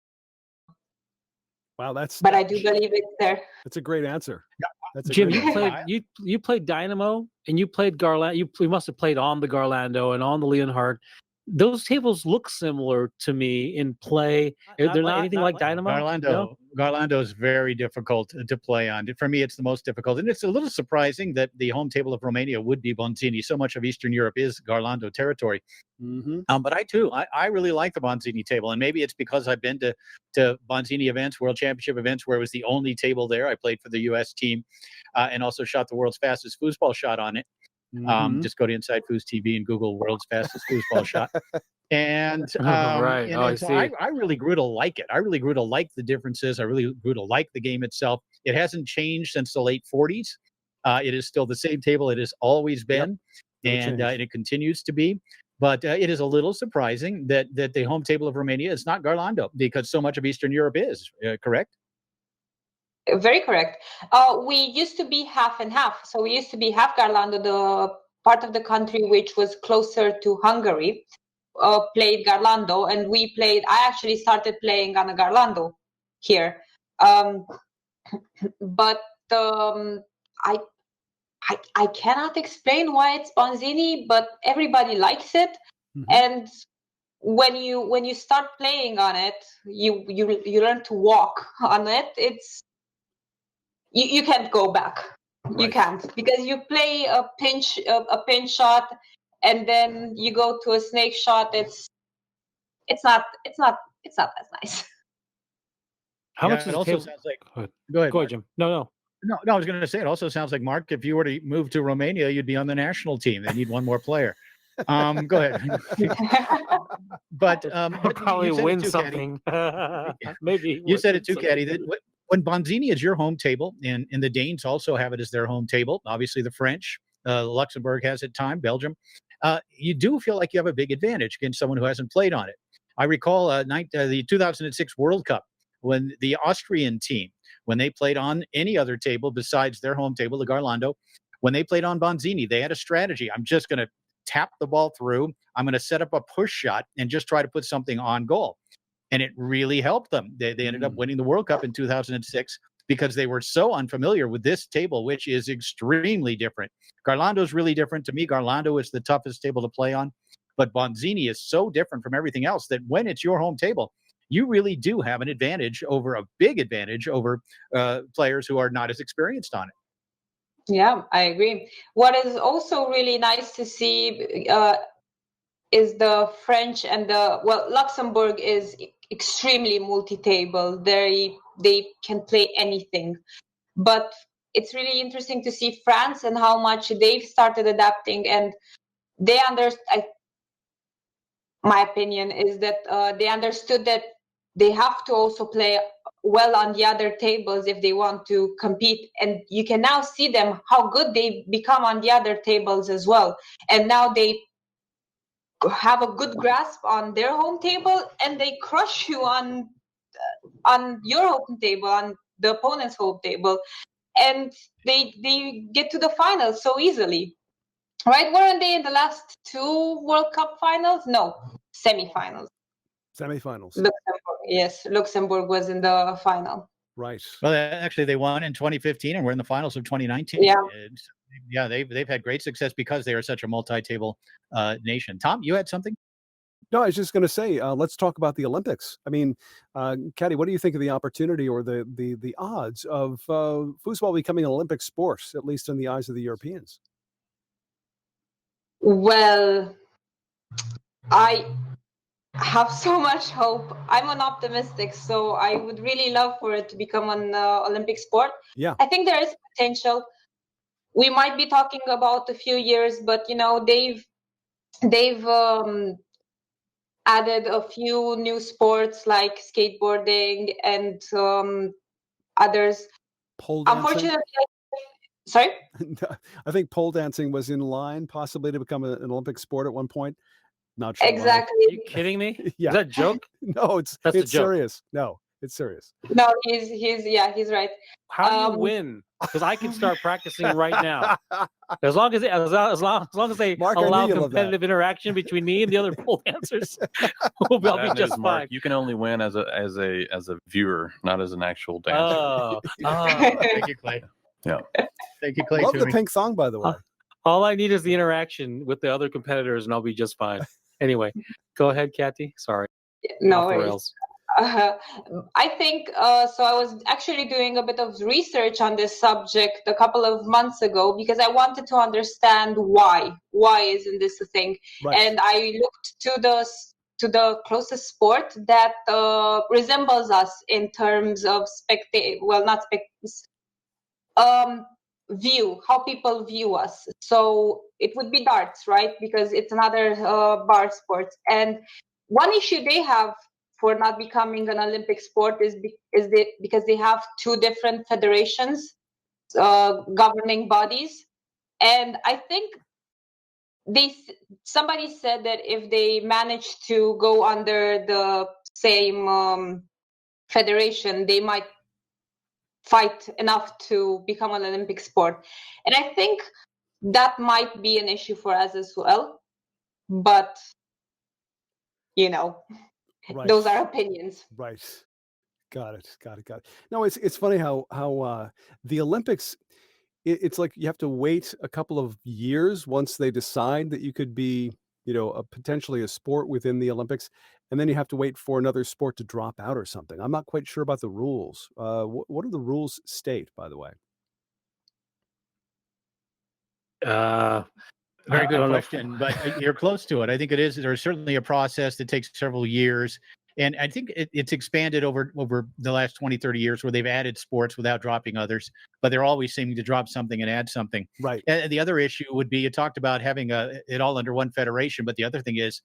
Wow, but I do believe it's there. That's a great answer. That's Jim, you played Dynamo and you played Garlando. You must have played on the Garlando and on the Leonhardt. Those tables look similar to me in play. They're not anything like Dynamo. Garlando is very difficult to play on. For me, it's the most difficult, and it's a little surprising that the home table of Romania would be Bonzini. So much of Eastern Europe is Garlando territory. But I really like the Bonzini table, and maybe it's because I've been to Bonzini events, World Championship events, where it was the only table there. I played for the U.S. team, and also shot the world's fastest foosball shot on it. Just go to Inside Foos TV and Google world's fastest foosball shot. And I really grew to like it. I really grew to like the differences. I really grew to like the game itself. It hasn't changed since the late 40s. It is still the same table it has always been, and it continues to be. But it is a little surprising that the home table of Romania is not Garlando, because so much of Eastern Europe is, correct? Very correct. We used to be half and half. So we used to be half Garlando, the part of the country which was closer to Hungary, played Garlando, and I actually started playing on a Garlando here. But I cannot explain why it's Bonzini, but everybody likes it. Mm-hmm. And when you start playing on it, you learn to walk on it. You can't go back. Right. You can't, because you play a pinch shot, and then you go to a snake shot. It's not as nice. How much does it also sounds like? Go ahead, Jim. No, I was going to say, it also sounds like, Mark, if you were to move to Romania, you'd be on the national team. They need one more player. Go ahead. But probably win something. Maybe you said it too, Caddy. That when Bonzini is your home table, and the Danes also have it as their home table. Obviously, the French, Luxembourg has it time, Belgium. You do feel like you have a big advantage against someone who hasn't played on it. I recall the 2006 World Cup, when the Austrian team, when they played on any other table besides their home table, the Garlando, when they played on Bonzini, they had a strategy. I'm just going to tap the ball through. I'm going to set up a push shot and just try to put something on goal. And it really helped them. They ended up winning the World Cup in 2006 because they were so unfamiliar with this table, which is extremely different. Garlando is really different. To me, Garlando is the toughest table to play on. But Bonzini is so different from everything else that when it's your home table, you really do have a big advantage over players who are not as experienced on it. Yeah, I agree. What is also really nice to see is the French and Luxembourg is extremely multi-table. They can play anything. But it's really interesting to see France and how much they've started adapting, and they understand. My opinion is that they understood that they have to also play well on the other tables if they want to compete. And you can now see them, how good they become on the other tables as well. And now they have a good grasp on their home table, and they crush you on your home table, on the opponent's home table. And they get to the finals so easily. Right? Weren't they in the last 2 World Cup finals? No, semifinals. Luxembourg was in the final. Right. Well, actually, they won in 2015 and we're in the finals of 2019. Yeah. They've had great success because they are such a multi-table nation. Tom, you had something? No, I was just going to say, let's talk about the Olympics. I mean, Cati, what do you think of the opportunity or the odds of foosball becoming an Olympic sport, at least in the eyes of the Europeans? Well, I have so much hope. I'm an optimistic, so I would really love for it to become an Olympic sport. Yeah, I think there is potential. We might be talking about a few years, but they've added a few new sports like skateboarding and others. Pole dancing. Unfortunately, sorry? I think pole dancing was in line possibly to become an Olympic sport at one point. Not sure. Exactly. Are you kidding me? Yeah. Is that a joke? No, it's serious. No, it's serious. No, he's right. How do you win? Because I can start practicing right now. As long as they Mark, allow competitive interaction between me and the other pole dancers, I'll be just fine. Mark, you can only win as a viewer, not as an actual dancer. Thank you, Clay. Yeah. Thank you, Clay. Love the pink thong, by the way. All I need is the interaction with the other competitors, and I'll be just fine. Anyway, go ahead, Cati. Sorry. No worries. I think so. I was actually doing a bit of research on this subject a couple of months ago because I wanted to understand why isn't this a thing? Right. And I looked to the closest sport that resembles us in terms of view, how people view us. So it would be darts, right? Because it's another bar sport. And one issue they have for not becoming an Olympic sport is because they have 2 different federations, governing bodies. And I think somebody said that if they manage to go under the same federation, they might fight enough to become an Olympic sport. And I think that might be an issue for us as well. But, Right. those are opinions. Right. Got it. No, it's funny how the Olympics, it's like you have to wait a couple of years once they decide that you could be, potentially a sport within the Olympics, and then you have to wait for another sport to drop out or something. I'm not quite sure about the rules. What do the rules state, by the way? Very good question, but you're close to it. I think it is. There's certainly a process that takes several years. And I think it's expanded over the last 20, 30 years where they've added sports without dropping others, but they're always seeming to drop something and add something. Right. And the other issue would be, you talked about having it all under one federation, but the other thing is,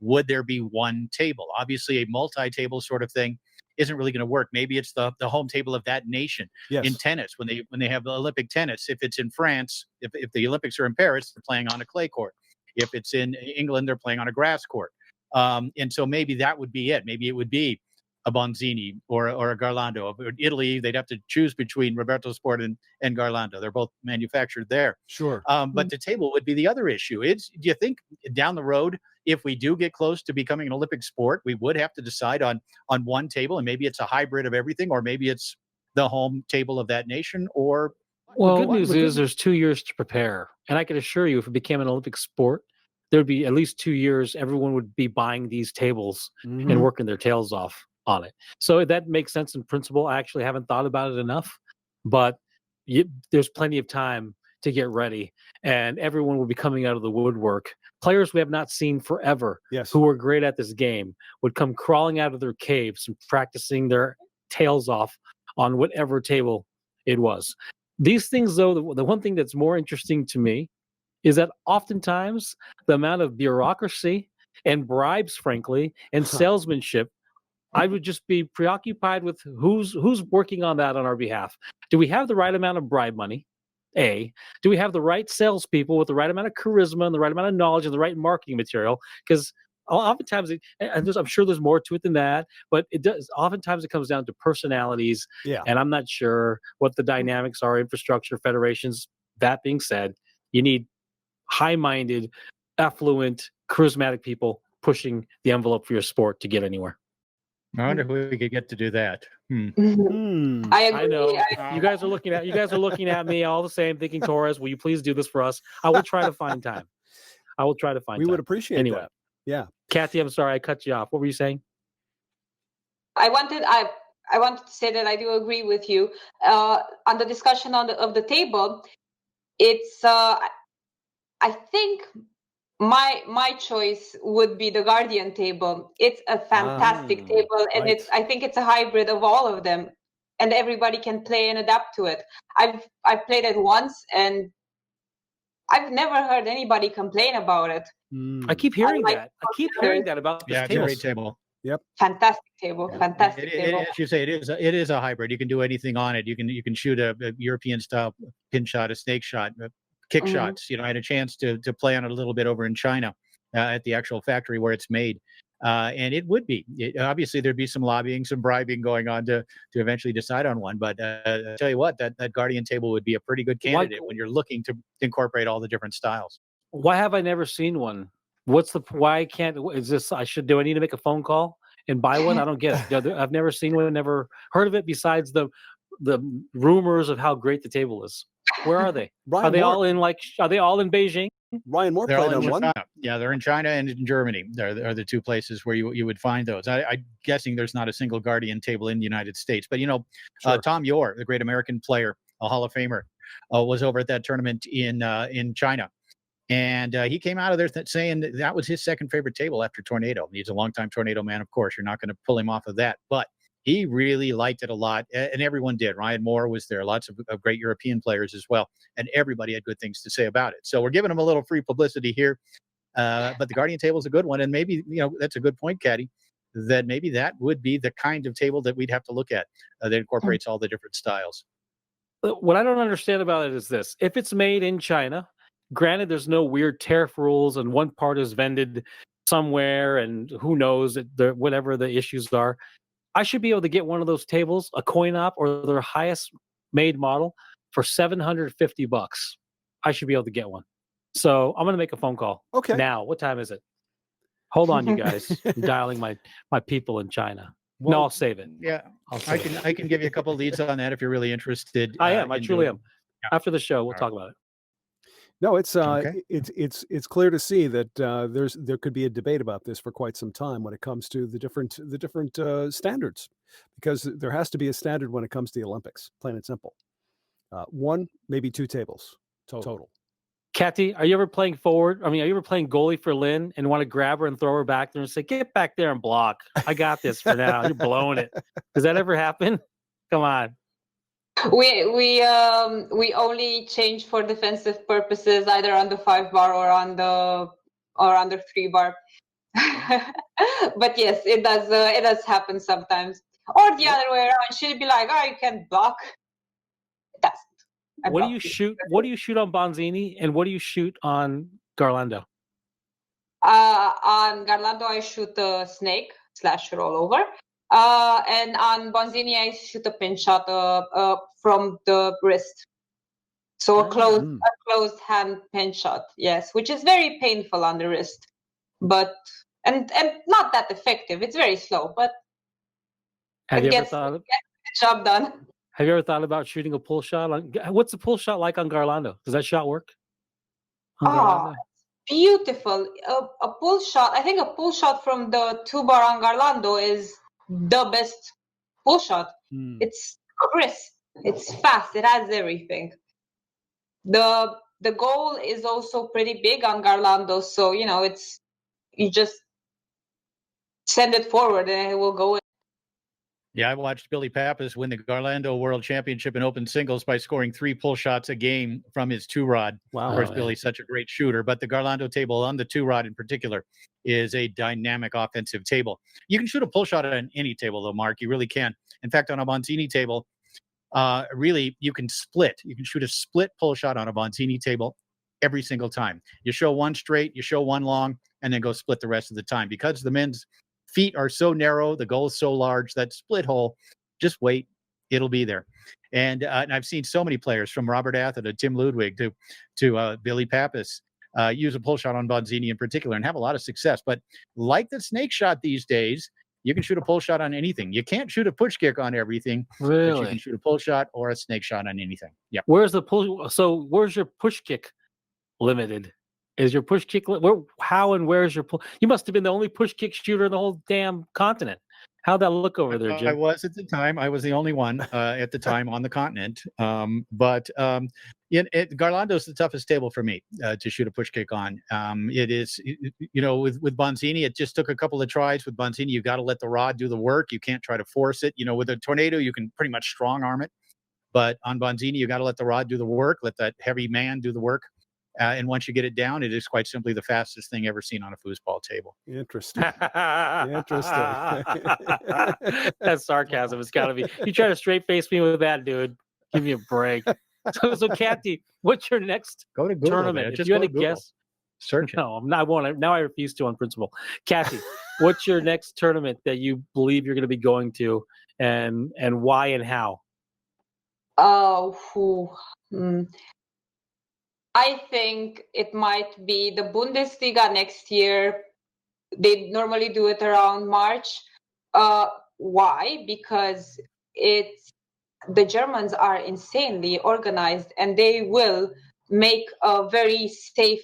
would there be one table? Obviously, a multi-table sort of thing isn't really going to work. Maybe it's the home table of that nation. Yes. In tennis, when they have the Olympic tennis, if it's in France, if the Olympics are in Paris, they're playing on a clay court. If it's in England, they're playing on a grass court. And so maybe that would be it. Maybe it would be a Bonzini or a Garlando. Italy, they'd have to choose between Roberto Sport and Garlando. They're both manufactured there. Sure. But the table would be the other issue. Do you think down the road, if we do get close to becoming an Olympic sport, we would have to decide on one table, and maybe it's a hybrid of everything, or maybe it's the home table of that nation? Or well, the good news is there's 2 years to prepare, and I can assure you, if it became an Olympic sport, there would be at least 2 years. Everyone would be buying these tables and working their tails off on it. So that makes sense in principle. I actually haven't thought about it enough, but there's plenty of time to get ready, and everyone will be coming out of the woodwork. Players we have not seen forever, yes, who are great at this game, would come crawling out of their caves and practicing their tails off on whatever table it was. These things, though, the one thing that's more interesting to me is that oftentimes the amount of bureaucracy and bribes, frankly, and salesmanship, I would just be preoccupied with who's working on that on our behalf. Do we have the right amount of bribe money? A, do we have the right salespeople with the right amount of charisma and the right amount of knowledge and the right marketing material? Because oftentimes, I'm sure there's more to it than that, but it does. Oftentimes it comes down to personalities. Yeah. And I'm not sure what the dynamics are, infrastructure, federations. That being said, you need high-minded, affluent, charismatic people pushing the envelope for your sport to get anywhere. I wonder if we could get to do that. I agree. I know. You guys are looking at me all the same, thinking, Torres, will you please do this for us? I will try to find time. We would appreciate that. Yeah. Kathy, I'm sorry I cut you off. What were you saying? I wanted to say that I do agree with you on the discussion of the table. It's I think my choice would be the Guardian table. It's a fantastic table, and right. I think it's a hybrid of all of them, and everybody can play and adapt to it. I've played it once, and I've never heard anybody complain about it. I keep hearing that. I keep hearing that about this table. It's a great table. Yep. Fantastic table. Fantastic table. As you say, it is a hybrid. You can do anything on it. You can shoot a European style pin shot, a snake shot, kick shots. I had a chance to play on it a little bit over in China at the actual factory where it's made. And it would be. Obviously, there'd be some lobbying, some bribing going on to eventually decide on one. But I tell you what, that Guardian table would be a pretty good candidate when you're looking to incorporate all the different styles. Why have I never seen one? Why can't, is this, do I need to make a phone call and buy one? I don't get it. I've never seen one, never heard of it besides the rumors of how great the table is. Where are they? Are they all in Beijing? Ryan Moore played on one. Yeah, they're in China and in Germany. There are the two places where you would find those. I'm guessing there's not a single Guardian table in the United States. But, sure. Tom Yor, the great American player, a Hall of Famer, was over at that tournament in China. And he came out of there saying that was his second favorite table after Tornado. He's a longtime Tornado man, of course. You're not going to pull him off of that. But he really liked it a lot, and everyone did. Ryan Moore was there. Lots of great European players as well, and everybody had good things to say about it. So we're giving him a little free publicity here. But the Guardian table is a good one, and maybe that's a good point, Caddy, that maybe that would be the kind of table that we'd have to look at that incorporates all the different styles. What I don't understand about it is this: if it's made in China granted, there's no weird tariff rules, and one part is vended somewhere, and who knows whatever the issues are. I should be able to get one of those tables, a coin-op or their highest made model, for $750. I should be able to get one. So I'm going to make a phone call. Okay. Now, what time is it? Hold on, you guys. I'm dialing my people in China. Well, no, I'll save it. Yeah, I can give you a couple of leads on that if you're really interested. I am. I truly am. After the show, we'll talk about it. No, it's Okay. it's clear to see that there could be a debate about this for quite some time when it comes to the different standards, because there has to be a standard when it comes to the Olympics, plain and simple. One, maybe two tables total. Cati, are you ever playing forward? I mean, are you ever playing goalie for Lynn and want to grab her and throw her back there and say, "Get back there and block. I got this for now." You're blowing it. Does that ever happen? Come on. We only change for defensive purposes, either on the 5-bar or on the 3-bar. But yes, it does happen sometimes. Or the other way around. She'd be like, "Oh, you can't block." It doesn't. What do you shoot? What do you shoot on Bonzini, and what do you shoot on Garlando? On Garlando, I shoot a snake / rollover. And on Bonzini, I shoot a pin shot from the wrist. So a closed hand pin shot, yes, which is very painful on the wrist, but and not that effective. It's very slow, but it gets the job done. Have you ever thought about shooting a pull shot? What's the pull shot like on Garlando? Does that shot work? Beautiful. A pull shot. I think a pull shot from the 2-bar on Garlando is the best pull shot. It's crisp. It's fast. It has everything. The goal is also pretty big on Garlando, so you just send it forward and it will go in. Yeah, I watched Billy Pappas win the Garlando World Championship in open singles by scoring 3 pull shots a game from his 2-rod. Wow. Of course, Billy's such a great shooter, but the Garlando table on the 2-rod in particular is a dynamic offensive table. You can shoot a pull shot on any table, though, Mark. You really can. In fact, on a Bonzini table, really, you can split. You can shoot a split pull shot on a Bonzini table every single time. You show one straight, you show one long, and then go split the rest of the time. Because the men's feet are so narrow, the goal is so large, that split hole, just wait, it'll be there. And I've seen so many players, from Robert Atha to Tim Ludwig to Billy Pappas, use a pull shot on Bonzini in particular and have a lot of success. But like the snake shot these days, you can shoot a pull shot on anything. You can't shoot a push kick on everything. Really? But you can shoot a pull shot or a snake shot on anything. Yeah. Where's the pull? So where's your push kick limited? Is your push kick? How and where's your pull? You must have been the only push kick shooter in the whole damn continent. How'd that look over there, Jim? I was at the time. I was the only one at the time on the continent. But Garlando's the toughest table for me to shoot a push kick on. It is, with Bonzini, it just took a couple of tries. With Bonzini, you got to let the rod do the work. You can't try to force it. With a Tornado, you can pretty much strong arm it. But on Bonzini, you got to let the rod do the work, let that heavy man do the work. And once you get it down, it is quite simply the fastest thing ever seen on a foosball table. Interesting. That's sarcasm. It's got to be. You try to straight face me with that, dude. Give me a break. So Cati, what's your next tournament? If you had to guess, search it. No, I won't. Now I refuse to on principle. Cati, what's your next tournament that you believe you're going to be going to, and why and how? I think it might be the Bundesliga next year. They normally do it around March. Why? Because the Germans are insanely organized, and they will make a very safe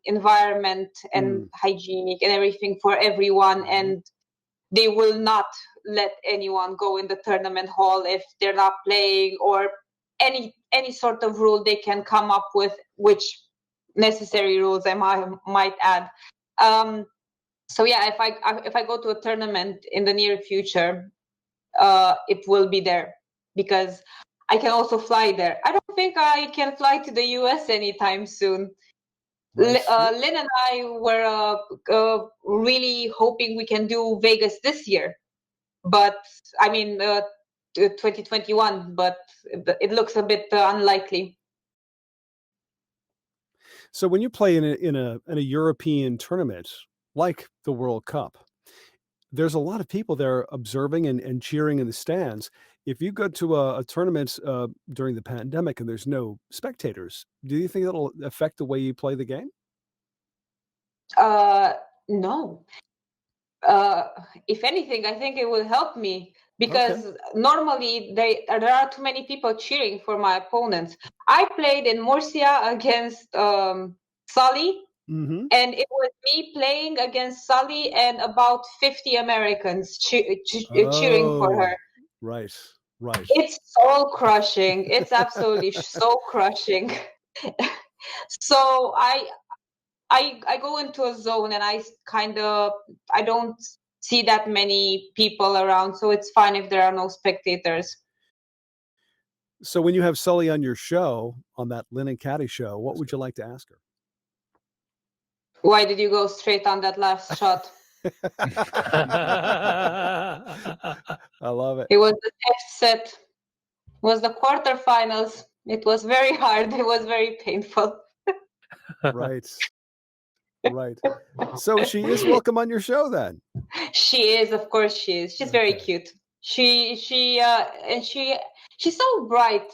environment and hygienic and everything for everyone. And they will not let anyone go in the tournament hall if they're not playing, or any sort of rule they can come up with, which necessary rules I might add. So yeah, if I go to a tournament in the near future, it will be there, because I can also fly there. I don't think I can fly to the US anytime soon. Lynn and I were really hoping we can do Vegas this year, but 2021, but it looks a bit unlikely. So when you play in a European tournament like the World Cup, there's a lot of people there observing and cheering in the stands. If you go to a tournament during the pandemic and there's no spectators, do you think that'll affect the way you play the game? No. If anything, I think it will help me because Okay. normally there are too many people cheering for my opponents. I played in Murcia against Sully, Mm-hmm. and it was me playing against Sully and about 50 Americans cheering for her. Right, right. It's soul crushing. It's absolutely soul crushing. So I go into a zone and I don't see that many people around, so it's fine if there are no spectators. So when you have Sully on your show, on that Linh and Cati show, what would you like to ask her? Why did you go straight on that last shot? I love it. It was the next set. It was the quarterfinals. It was very hard. It was very painful. Right. Right. So she is welcome on your show then. She is, of course she is. She's very cute. She's so bright.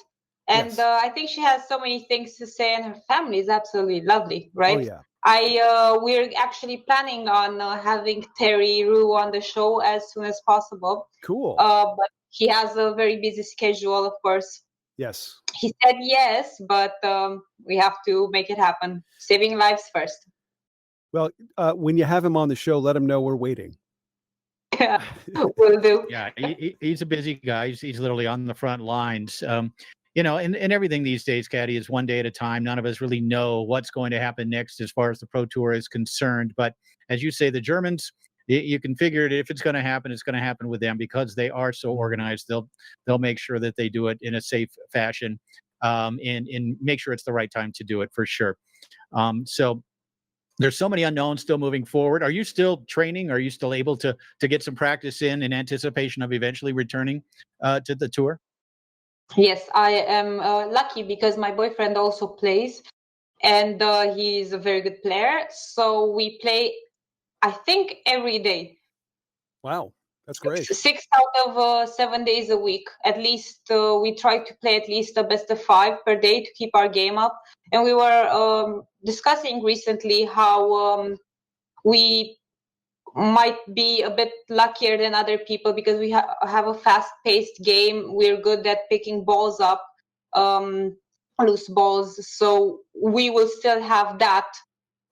And Yes. I think she has so many things to say, and her family is absolutely lovely, right? Oh yeah. We're actually planning on having Terry Rue on the show as soon as possible. Cool. But he has a very busy schedule, of course. Yes. He said yes, but we have to make it happen. Saving lives first. Well, when you have him on the show, let him know we're waiting. Will do. Yeah, he's a busy guy. He's literally on the front lines. You know, and everything these days, Cati, is one day at a time. None of us really know what's going to happen next as far as the Pro Tour is concerned. But as you say, the Germans, you can figure it. If it's going to happen, it's going to happen with them because they are so organized. They'll make sure that they do it in a safe fashion, and make sure it's the right time to do it for sure. So there's so many unknowns still moving forward. Are you still training? Are you still able to get some practice in anticipation of eventually returning to the tour? Yes, I am lucky because my boyfriend also plays, and he's a very good player. So we play, I think, every day. Wow, that's great. 6 out of 7 days a week. At least we try to play at least a best of 5 per day to keep our game up. And we were discussing recently how we might be a bit luckier than other people because we have a fast-paced game. We're good at picking balls up, loose balls. So we will still have that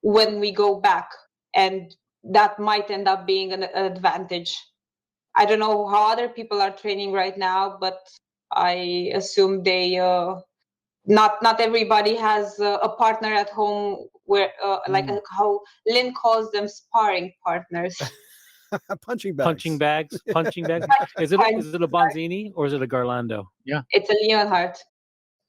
when we go back, and that might end up being an advantage. I don't know how other people are training right now, but I assume they not everybody has a partner at home where like how Lynn calls them sparring partners. Punching bags. Punching bags. Is it a Bonzini or is it a Garlando? Yeah, it's a Leonhardt.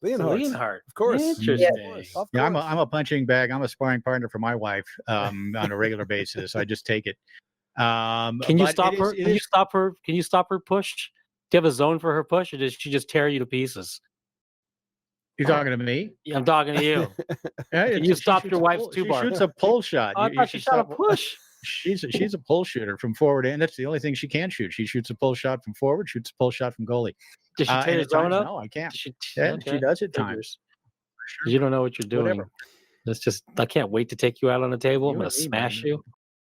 Leonhardt, of course. Interesting. Of yeah. I'm course. a punching bag. I'm a sparring partner for my wife on a regular basis. I just take it. Can you stop her? Can you stop her? Can you stop her push? Do you have a zone for her push, or does she just tear you to pieces? You're talking to me? Yeah, I'm talking to you. Can you stop your wife's two bar? She shoots a pull shot. I thought she shot a push. She's a pull shooter from forward, and that's the only thing she can shoot. She shoots a pull shot from forward, shoots a pull shot from goalie. Does she tear your zone up? No, I can't. She does at times. Sure. You don't know what you're doing. Whatever. That's just. I can't wait to take you out on the table. I'm gonna smash you.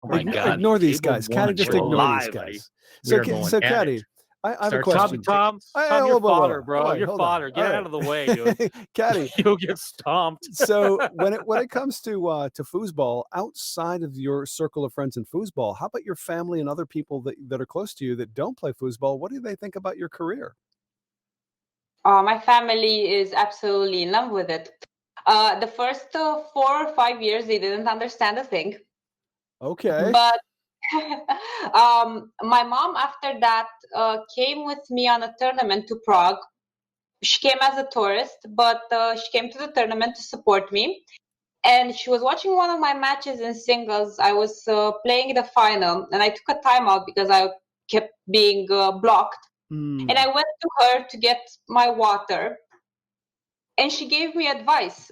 Oh my God! Ignore these guys. Cati, just ignore these guys. So Cati, I have a question. Tom, your fodder, bro. Your fodder. Get out of the way, dude. Cati, you'll get stomped. So when it comes to foosball, outside of your circle of friends in foosball, how about your family and other people that are close to you that don't play foosball? What do they think about your career? My family is absolutely in love with it. The first 4 or 5 years, they didn't understand a thing. Okay. But my mom, after that, came with me on a tournament to Prague. She came as a tourist, but she came to the tournament to support me. And she was watching one of my matches in singles. I was playing the final, and I took a timeout because I kept being blocked. And I went to her to get my water, and she gave me advice.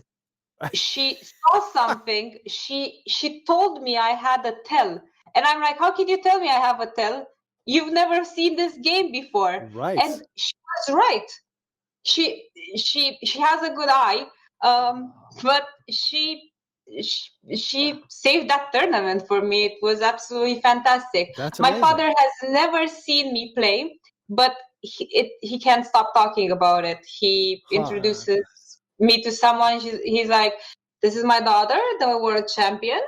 she saw something. She told me I had a tell, and I'm like, how can you tell me I have a tell? You've never seen this game before, right? And she was right. She has a good eye, but she saved that tournament for me. It was absolutely fantastic. That's my amazing. father has never seen me play, but he can't stop talking about it. He introduces me to someone. He's like, this is my daughter, the world champion.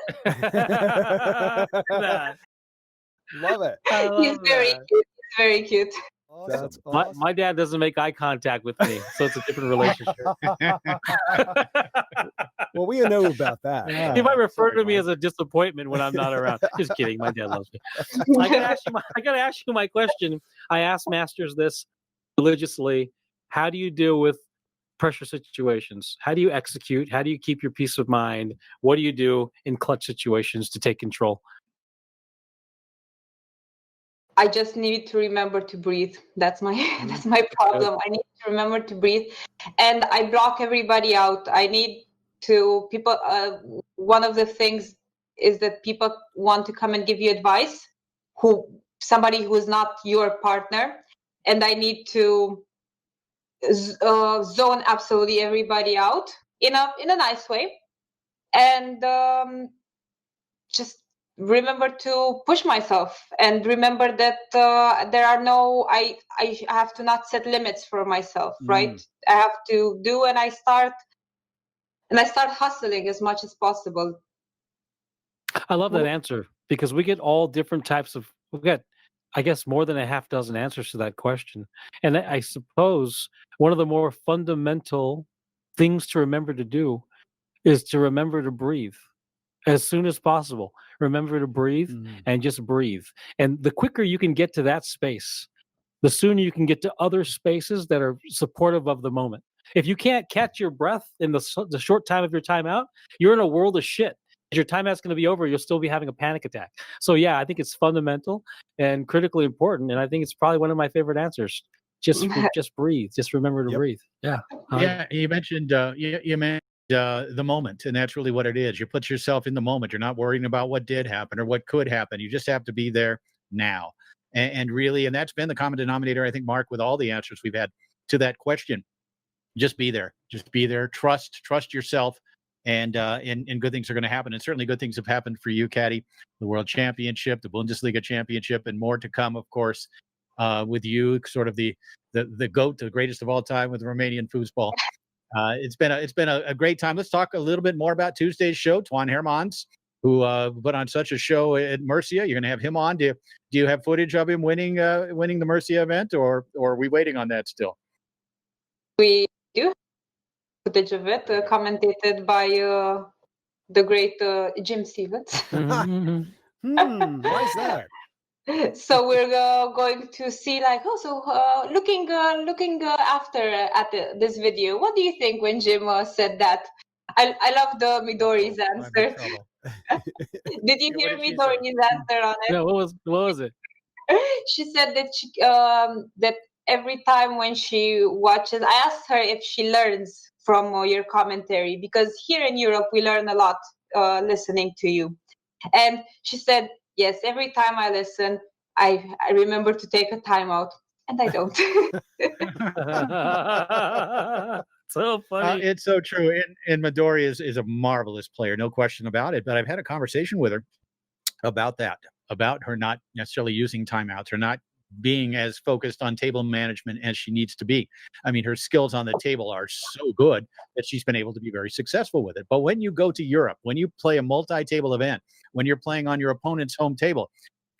Love it. He's very cute. He's very cute. Awesome. That's awesome. My dad doesn't make eye contact with me, so it's a different relationship. Well, we know about that. He might refer to me as a disappointment when I'm not around. Just kidding. My dad loves me. I gotta ask you my question. I ask masters this religiously. How do you deal with pressure situations? How do you execute? How do you keep your peace of mind? What do you do in clutch situations to take control? I just need to remember to breathe. That's my problem. I need to remember to breathe, and I block everybody out. I need to people. One of the things is that people want to come and give you advice, somebody who is not your partner, and I need to zone absolutely everybody out in a nice way, and just remember to push myself and remember that there are no I have to not set limits for myself, right? I have to do, and I start hustling as much as possible. I love that answer, because we get all different types of, we've got, I guess, more than a half dozen answers to that question. And I suppose one of the more fundamental things to remember to do is to remember to breathe as soon as possible. Remember to breathe and just breathe. And the quicker you can get to that space, the sooner you can get to other spaces that are supportive of the moment. If you can't catch your breath in the short time of your timeout, you're in a world of shit. Your timeout's going to be over. You'll still be having a panic attack. So yeah, I think it's fundamental and critically important. And I think it's probably one of my favorite answers. Just breathe. Just remember to breathe. Yeah. Yeah. You mentioned, the moment, and that's really what it is. You put yourself in the moment. You're not worrying about what did happen or what could happen. You just have to be there now. And really, and that's been the common denominator, I think, Mark, with all the answers we've had to that question. Just be there. Just be there. Trust yourself, and good things are going to happen. And certainly good things have happened for you, Cati. The World Championship, the Bundesliga Championship, and more to come, of course, with you, sort of the GOAT, the greatest of all time with Romanian foosball. It's been a great time. Let's talk a little bit more about Tuesday's show. Tuan Hermanns, who put on such a show at Murcia. You're going to have him on. Do you have footage of him winning the Murcia event, or are we waiting on that still? We do have footage of it, commentated by the great Jim Stevens. Why is that? So we're going to see, like, looking after at this video. What do you think when Jim said that? I love the Midori's answer. Did you hear Midori's answer on it? No, what was it? She said that that every time when she watches, I asked her if she learns from your commentary, because here in Europe we learn a lot listening to you, and she said, yes, every time I listen, I remember to take a timeout, and I don't. So funny. It's so true. And Midori is a marvelous player, no question about it. But I've had a conversation with her about that, about her not necessarily using timeouts, or not being as focused on table management as she needs to be. I mean, her skills on the table are so good that she's been able to be very successful with it. But when you go to Europe, when you play a multi-table event, when you're playing on your opponent's home table,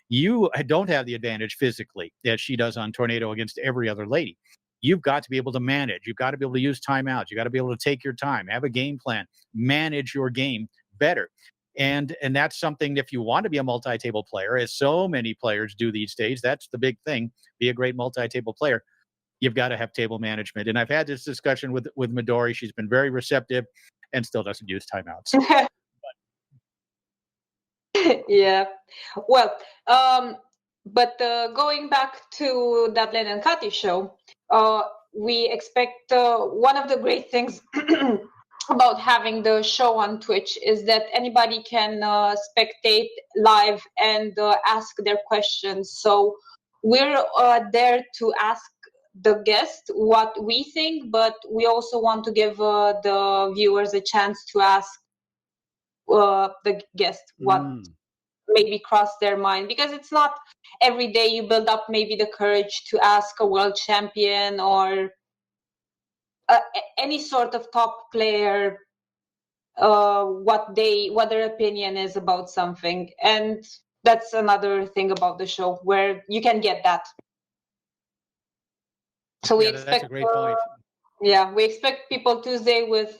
you don't have the advantage physically that she does on Tornado against every other lady. You've got to be able to manage. You've got to be able to use timeouts. You've got to be able to take your time, have a game plan, manage your game better. And that's something, if you want to be a multi-table player, as so many players do these days, that's the big thing. Be a great multi-table player. You've got to have table management. And I've had this discussion with Midori. She's been very receptive and still doesn't use timeouts. Yeah. Well, but going back to that Linh and Cati show, we expect one of the great things about having the show on Twitch is that anybody can spectate live and ask their questions. So we're there to ask the guest what we think, but we also want to give the viewers a chance to ask the guest what maybe crossed their mind, because it's not every day you build up maybe the courage to ask a world champion or any sort of top player what their opinion is about something. And that's another thing about the show where you can get that. So we expect that's a great point. We expect people Tuesday with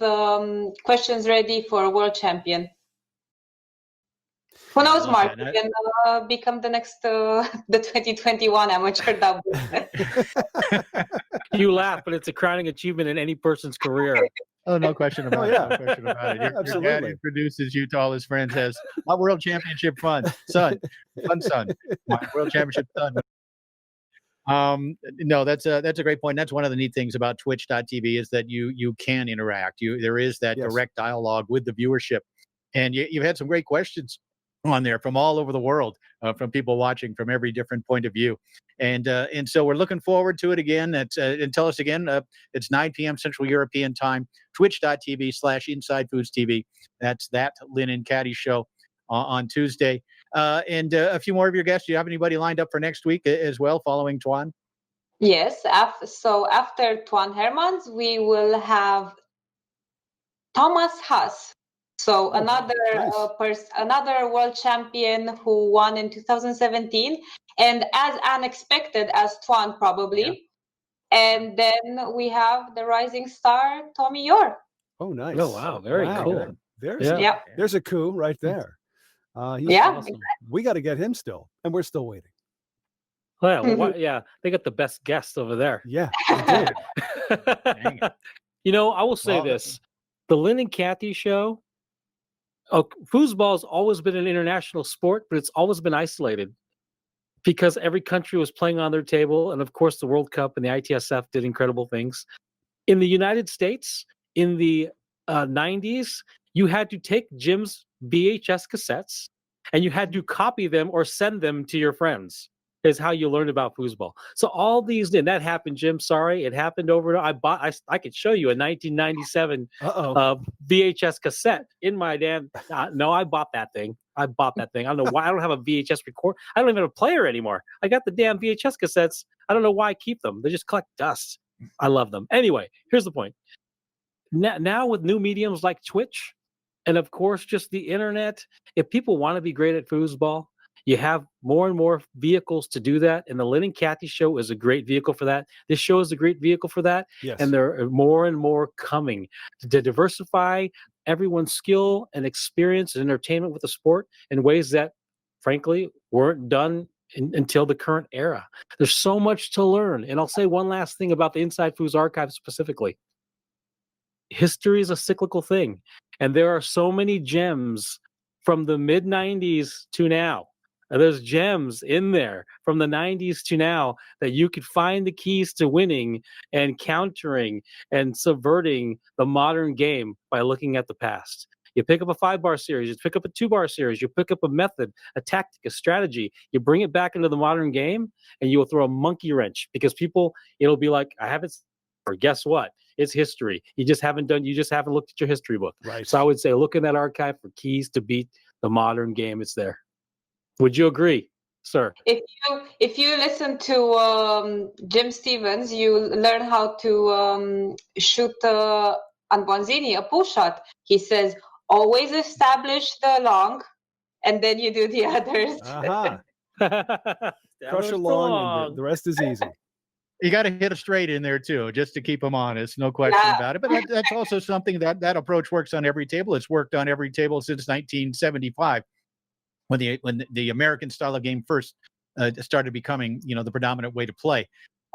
questions ready for a world champion. Who knows, Mark? You can become the next the 2021 amateur double. You laugh, but it's a crowning achievement in any person's career. Oh, no question about it. No question about it. Your dad introduces you to all his friends as my world championship fun son. My world championship son. No, that's a great point. That's one of the neat things about Twitch.tv is that you can interact. There is that direct dialogue with the viewership, and you've had some great questions on there from all over the world, from people watching from every different point of view. And so we're looking forward to it again. And tell us again, it's 9 p.m. Central European time, twitch.tv/InsideFoosTV. That's that Linh and Cati Show on Tuesday. And a few more of your guests. Do you have anybody lined up for next week as well, following Tuan? Yes. So after Tuan Hermanns, we will have Thomas Haas. So another world champion who won in 2017, and as unexpected as Tuan probably. And then we have the rising star Tommy Yor. Oh, nice! Oh, wow, very cool. There's a coup right there. He's awesome. We got to get him still, and we're still waiting. Well, they got the best guest over there. Yeah, they did. I will say this: the Linh and Cati Show. Foosball has always been an international sport, but it's always been isolated because every country was playing on their table. And of course, the World Cup and the ITSF did incredible things. In the United States, in the 90s, you had to take Jim's VHS cassettes and you had to copy them or send them to your friends. Is how you learned about foosball. So all these, and that happened, Jim. Sorry, it happened over. I could show you a 1997 VHS cassette in my damn. No, I bought that thing. I don't know why. I don't have a VHS record. I don't even have a player anymore. I got the damn VHS cassettes. I don't know why I keep them. They just collect dust. I love them. Anyway, here's the point. Now with new mediums like Twitch, and of course just the internet, if people want to be great at foosball, you have more and more vehicles to do that, and the Linh and Cati Show is a great vehicle for that. This show is a great vehicle for that, and there are more and more coming to diversify everyone's skill and experience and entertainment with the sport in ways that, frankly, weren't done until the current era. There's so much to learn, and I'll say one last thing about the Inside Foos Archive specifically. History is a cyclical thing, and there are so many gems from the mid-90s to now. There's gems in there from the 90s to now that you could find the keys to winning and countering and subverting the modern game by looking at the past. You pick up a 5-bar series, you pick up a 2-bar series, you pick up a method, a tactic, a strategy, you bring it back into the modern game, and you will throw a monkey wrench because it'll be like, I haven't, or guess what? It's history. You just haven't looked at your history book. Right. So I would say look in that archive for keys to beat the modern game. It's there. Would you agree, sir? If you listen to Jim Stevens, you learn how to shoot a Bonzini, a pull shot. He says, always establish the long, and then you do the others. Crush a long, and the rest is easy. You got to hit a straight in there too, just to keep them honest. No question about it. But that's also something that approach works on every table. It's worked on every table since 1975. When the American style of game first started becoming, the predominant way to play.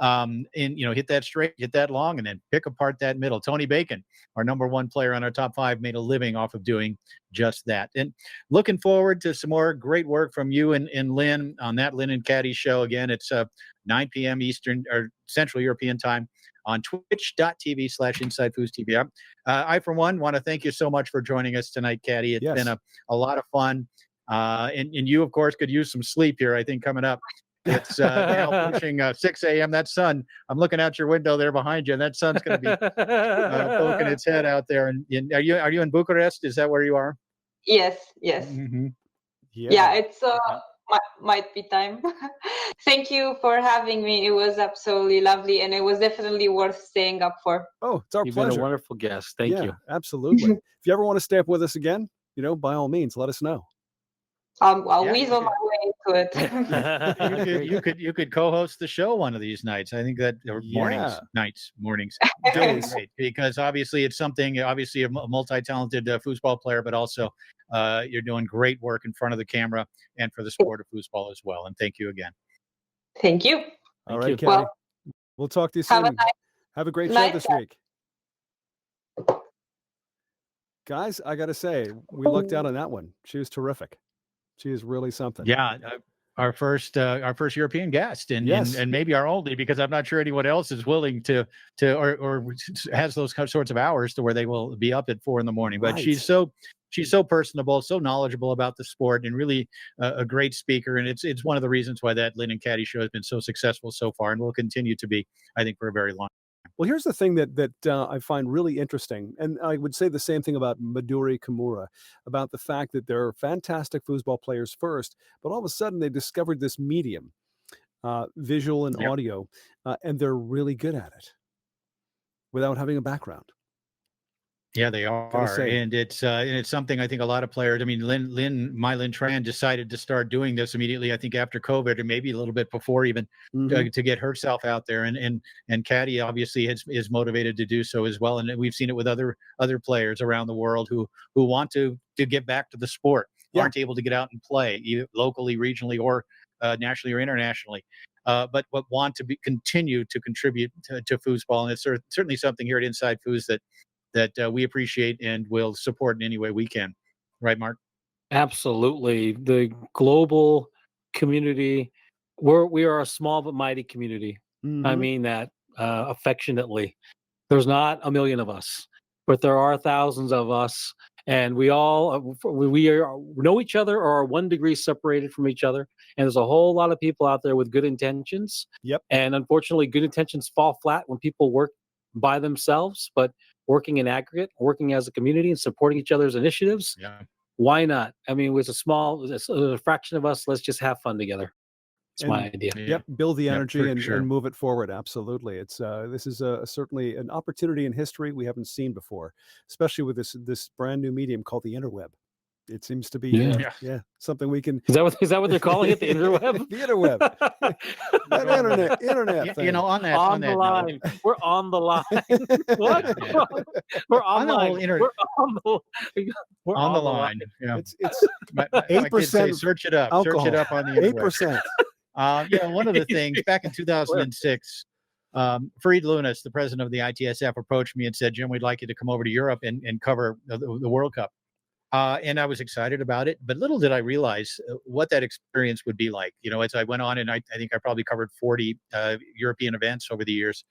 and hit that straight, hit that long, and then pick apart that middle. Tony Bacon, our number one player on our top 5, made a living off of doing just that. And looking forward to some more great work from you and Lynn on that Linh and Cati Show. Again, it's 9 p.m. Eastern or Central European time on twitch.tv/InsideFoosTV. I, for one, want to thank you so much for joining us tonight, Cati. It's been a lot of fun. And you, of course, could use some sleep here, I think, coming up. It's now pushing 6 a.m. That sun, I'm looking out your window there behind you, and that sun's going to be poking its head out there. And are you in Bucharest? Is that where you are? Yes. Mm-hmm. Yeah, it's might be time. Thank you for having me. It was absolutely lovely, and it was definitely worth staying up for. Oh, it's our You've pleasure. been a wonderful guest. Thank you. Absolutely. If you ever want to stay up with us again, by all means, let us know. I'll weasel my way into it. You could co-host the show one of these nights. I think that mornings. Great, because obviously it's something. Obviously, a multi-talented foosball player, but also you're doing great work in front of the camera and for the sport of foosball as well. And thank you again. Thank you. All right, Cati. We'll talk to you soon. Have a great show this week. Guys, I got to say, we lucked out on that one. She was terrific. She is really something. Yeah, our first European guest, and maybe our only, because I'm not sure anyone else is willing to or has those sorts of hours to where they will be up at 4 a.m. But she's so personable, so knowledgeable about the sport, and really a great speaker. And it's one of the reasons why that Linh and Cati Show has been so successful so far, and will continue to be, I think, for a very long time. Well, here's the thing that I find really interesting, and I would say the same thing about Midori Kimura, about the fact that they're fantastic foosball players first, but all of a sudden they discovered this medium, visual and audio, and they're really good at it without having a background. Yeah, they are, and it's something I think a lot of players. I mean, Linh Tran decided to start doing this immediately. I think after COVID, or maybe a little bit before even, to get herself out there. And Cati obviously is motivated to do so as well. And we've seen it with other players around the world who want to get back to the sport, aren't able to get out and play either locally, regionally, or nationally or internationally. But want to continue to contribute to foosball, and it's certainly something here at Inside Foos that we appreciate and will support in any way we can. Right, Mark? Absolutely. The global community, we are a small but mighty community. I mean that affectionately. There's not a million of us, but there are thousands of us, and we all know each other or are 1 degree separated from each other. And there's a whole lot of people out there with good intentions. Yep. And unfortunately, good intentions fall flat when people work by themselves, but working in aggregate, working as a community and supporting each other's initiatives. Yeah. Why not? I mean, it's a fraction of us. Let's just have fun together. It's my idea. Yep. Build the energy and move it forward. Absolutely. It's this is certainly an opportunity in history we haven't seen before, especially with this brand new medium called the interweb. It seems to be something we can. Is that what they're calling it? The interweb. The interweb. that internet thing. On that line. Note. We're on the line. What? We're online. We're on the line. Yeah. It's 8%. Search it up. Alcohol. Search it up on the interweb. 8%. One of the things back in 2006. Fareed Lunas, the president of the ITSF, approached me and said, "Jim, we'd like you to come over to Europe and cover the World Cup." And I was excited about it, but little did I realize what that experience would be like. As I went on, and I think I probably covered 40 European events over the years,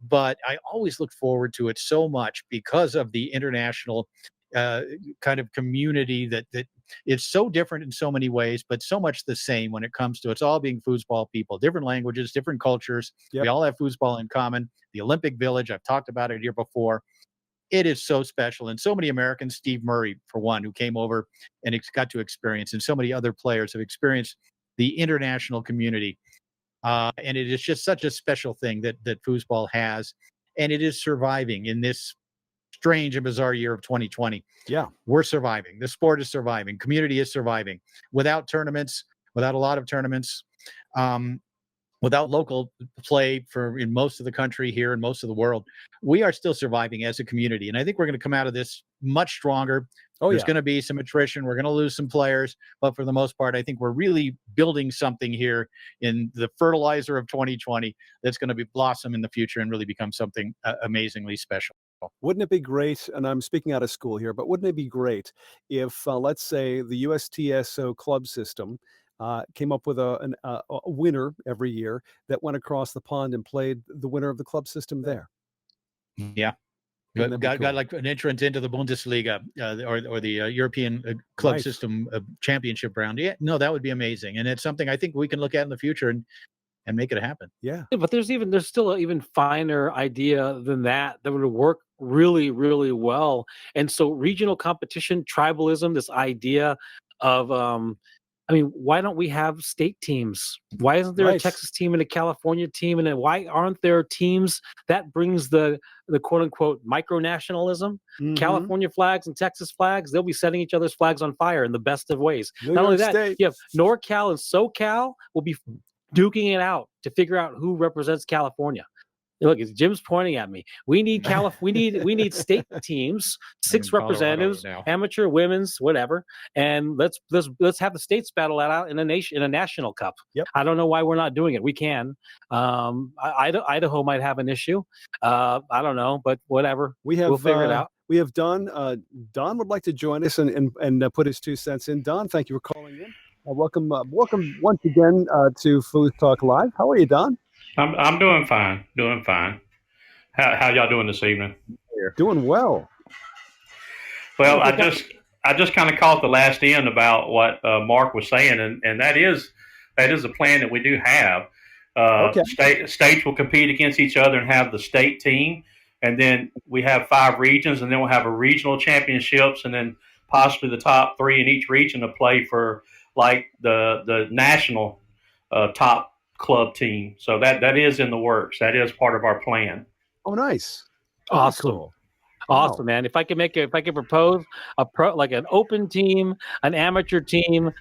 but I always looked forward to it so much because of the international kind of community that it's so different in so many ways, but so much the same when it comes to it's all being foosball people, different languages, different cultures. Yep. We all have foosball in common. The Olympic Village, I've talked about it here before. It is so special. And so many Americans, Steve Murray, for one, who came over and got to experience, and so many other players have experienced the international community. And it is just such a special thing that foosball has. And it is surviving in this strange and bizarre year of 2020. Yeah. We're surviving. The sport is surviving. Community is surviving. Without tournaments, without a lot of tournaments, without local play in most of the country here and most of the world, we are still surviving as a community. And I think we're going to come out of this much stronger, There's going to be some attrition. We're going to lose some players. But for the most part, I think we're really building something here in the fertilizer of 2020 that's going to be blossom in the future and really become something amazingly special. Wouldn't it be great, and I'm speaking out of school here, but wouldn't it be great if, let's say, the USTSO club system came up with a winner every year that went across the pond and played the winner of the club system there? Yeah. Got like an entrance into the Bundesliga or the European club system championship round. Yeah, no, that would be amazing, and it's something I think we can look at in the future and make it happen. Yeah, but there's still an even finer idea than that would work really, really well. And so regional competition, tribalism, this idea of why don't we have state teams? Why isn't there a Texas team and a California team? And then why aren't there teams that brings the quote unquote micronationalism? California flags and Texas flags, they'll be setting each other's flags on fire in the best of ways. Not only that, you have NorCal and SoCal will be duking it out to figure out who represents California. Look, Jim's pointing at me. We need we need state teams, 6 representatives, amateur, women's, whatever, and let's have the states battle that out in a national cup. Yep. I don't know why we're not doing it. We can. Idaho might have an issue. I don't know, but whatever. We'll figure it out. We have Don. Don would like to join us and put his 2 cents in. Don, thank you for calling in. Welcome once again to FoosTalk Live. How are you, Don? I'm doing fine. Doing fine. How y'all doing this evening? Doing well. Well, I just kind of caught the last end about what Mark was saying, and that is a plan that we do have. States will compete against each other and have the state team, and then we have 5 regions, and then we'll have a regional championships, and then possibly the top 3 in each region to play for like the national top club team. So that is in the works. That is part of our plan. Oh, nice. Awesome. Cool. Awesome, man. If I could propose like an open team, an amateur team,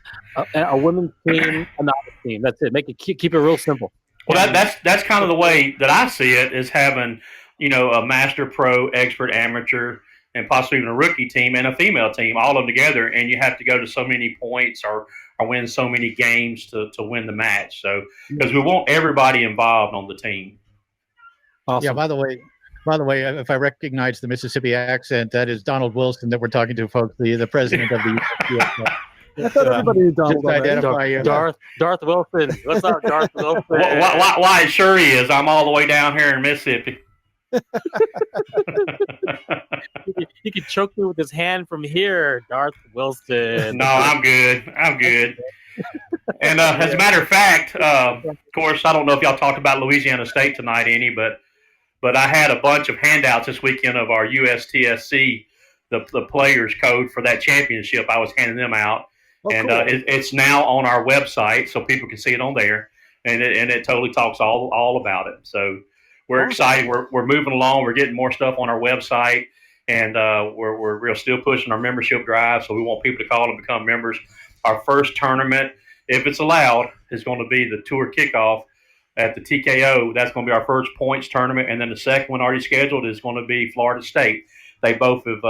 a women's team, a novice team. That's it. Keep it real simple. Well, that's kind of the way that I see it, is having, a master, pro, expert, amateur, and possibly even a rookie team and a female team, all of them together, and you have to go to so many points or win so many games to win the match. So, because we want everybody involved on the team. Awesome. Yeah. By the way, if I recognize the Mississippi accent, that is Donald Wilson that we're talking to, folks. The president of the. I thought everybody knew Donald. Darth Wilson. What's up, Darth Wilson? Why? Sure he is. I'm all the way down here in Mississippi. He could choke me with his hand from here, Darth Wilson. No, I'm good. And as a matter of fact, of course, I don't know if y'all talked about Louisiana State tonight any, but I had a bunch of handouts this weekend of our USTSC, the players code for that championship. I was handing them out, and cool. It's now on our website, so people can see it on there, and it totally talks all about it. So we're excited. We're moving along. We're getting more stuff on our website, and we're still pushing our membership drive. So we want people to call and become members. Our first tournament, if it's allowed, is going to be the tour kickoff at the TKO. That's going to be our first points tournament, and then the second one already scheduled is going to be Florida State. They both have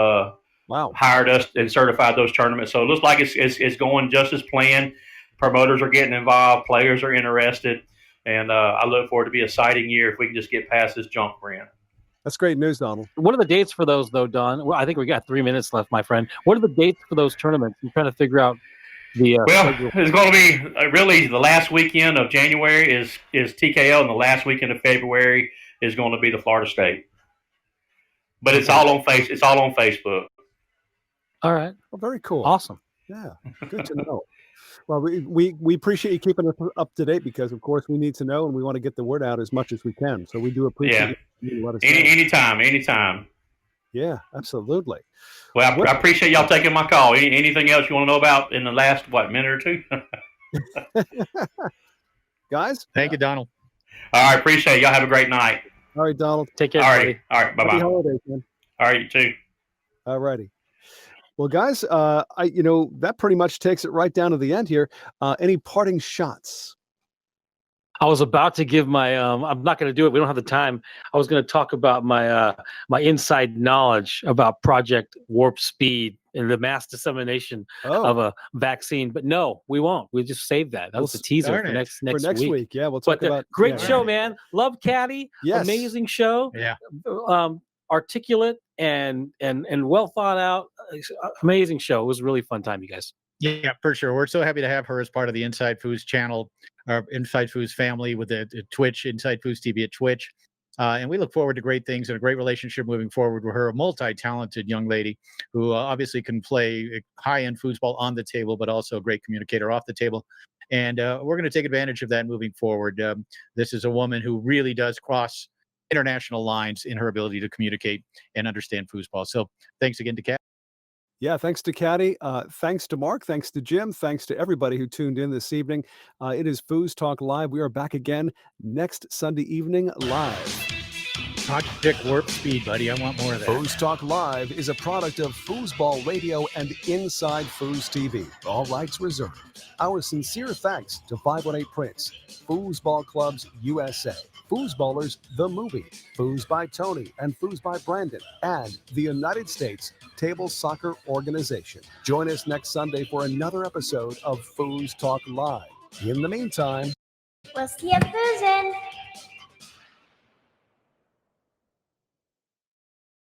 hired us and certified those tournaments. So it looks like it's going just as planned. Promoters are getting involved. Players are interested. And I look forward to be a exciting year if we can just get past this junk brand. That's great news, Donald. What are the dates for those, though, Don? Well, I think we got 3 minutes left, my friend. What are the dates for those tournaments? I'm trying to figure out the. It's going to be really the last weekend of January is TKO, and the last weekend of February is going to be the Florida State. But it's all on Facebook. All right. Well, very cool. Awesome. Yeah. Good to know. Well, we appreciate you keeping us up to date because, of course, we need to know and we want to get the word out as much as we can. So we do appreciate you let us know. Anytime. Yeah, absolutely. Well, I appreciate y'all taking my call. Anything else you want to know about in the last, minute or two? Guys? Thank you, Donald. All right, appreciate it. Y'all have a great night. All right, Donald. Take care, buddy. All right, bye-bye. Happy holidays, man. All right, you too. All righty. Well, guys, that pretty much takes it right down to the end here. Any parting shots? I was about to give my. I'm not going to do it. We don't have the time. I was going to talk about my inside knowledge about Project Warp Speed in the mass dissemination of a vaccine. But no, we won't. We'll just save that. That was the teaser for next week. Yeah, we'll talk about. Great show, man. Love Cati. Yes. Amazing show. Yeah. Articulate and well thought out. Amazing show. It was a really fun time, you guys. Yeah, for sure. We're so happy to have her as part of the Inside Foos channel, our Inside Foos family with the Twitch, Inside Foos TV at Twitch. And we look forward to great things and a great relationship moving forward with her, a multi-talented young lady who obviously can play high-end foosball on the table, but also a great communicator off the table. And we're going to take advantage of that moving forward. This is a woman who really does cross international lines in her ability to communicate and understand foosball. So thanks again to Kat. Yeah, thanks to Cati. Thanks to Mark. Thanks to Jim. Thanks to everybody who tuned in this evening. It is FoosTalk Live. We are back again next Sunday evening live. Project Warp Speed, buddy. I want more of that. FoosTalk Live is a product of Foosball Radio and Inside Foos TV. All rights reserved. Our sincere thanks to 518 Prince, Foosball Clubs USA, Foosballers The Movie, Foos by Tony and Foos by Brandon, and the United States Table Soccer Organization. Join us next Sunday for another episode of FoosTalk Live. In the meantime, we'll see you foosing.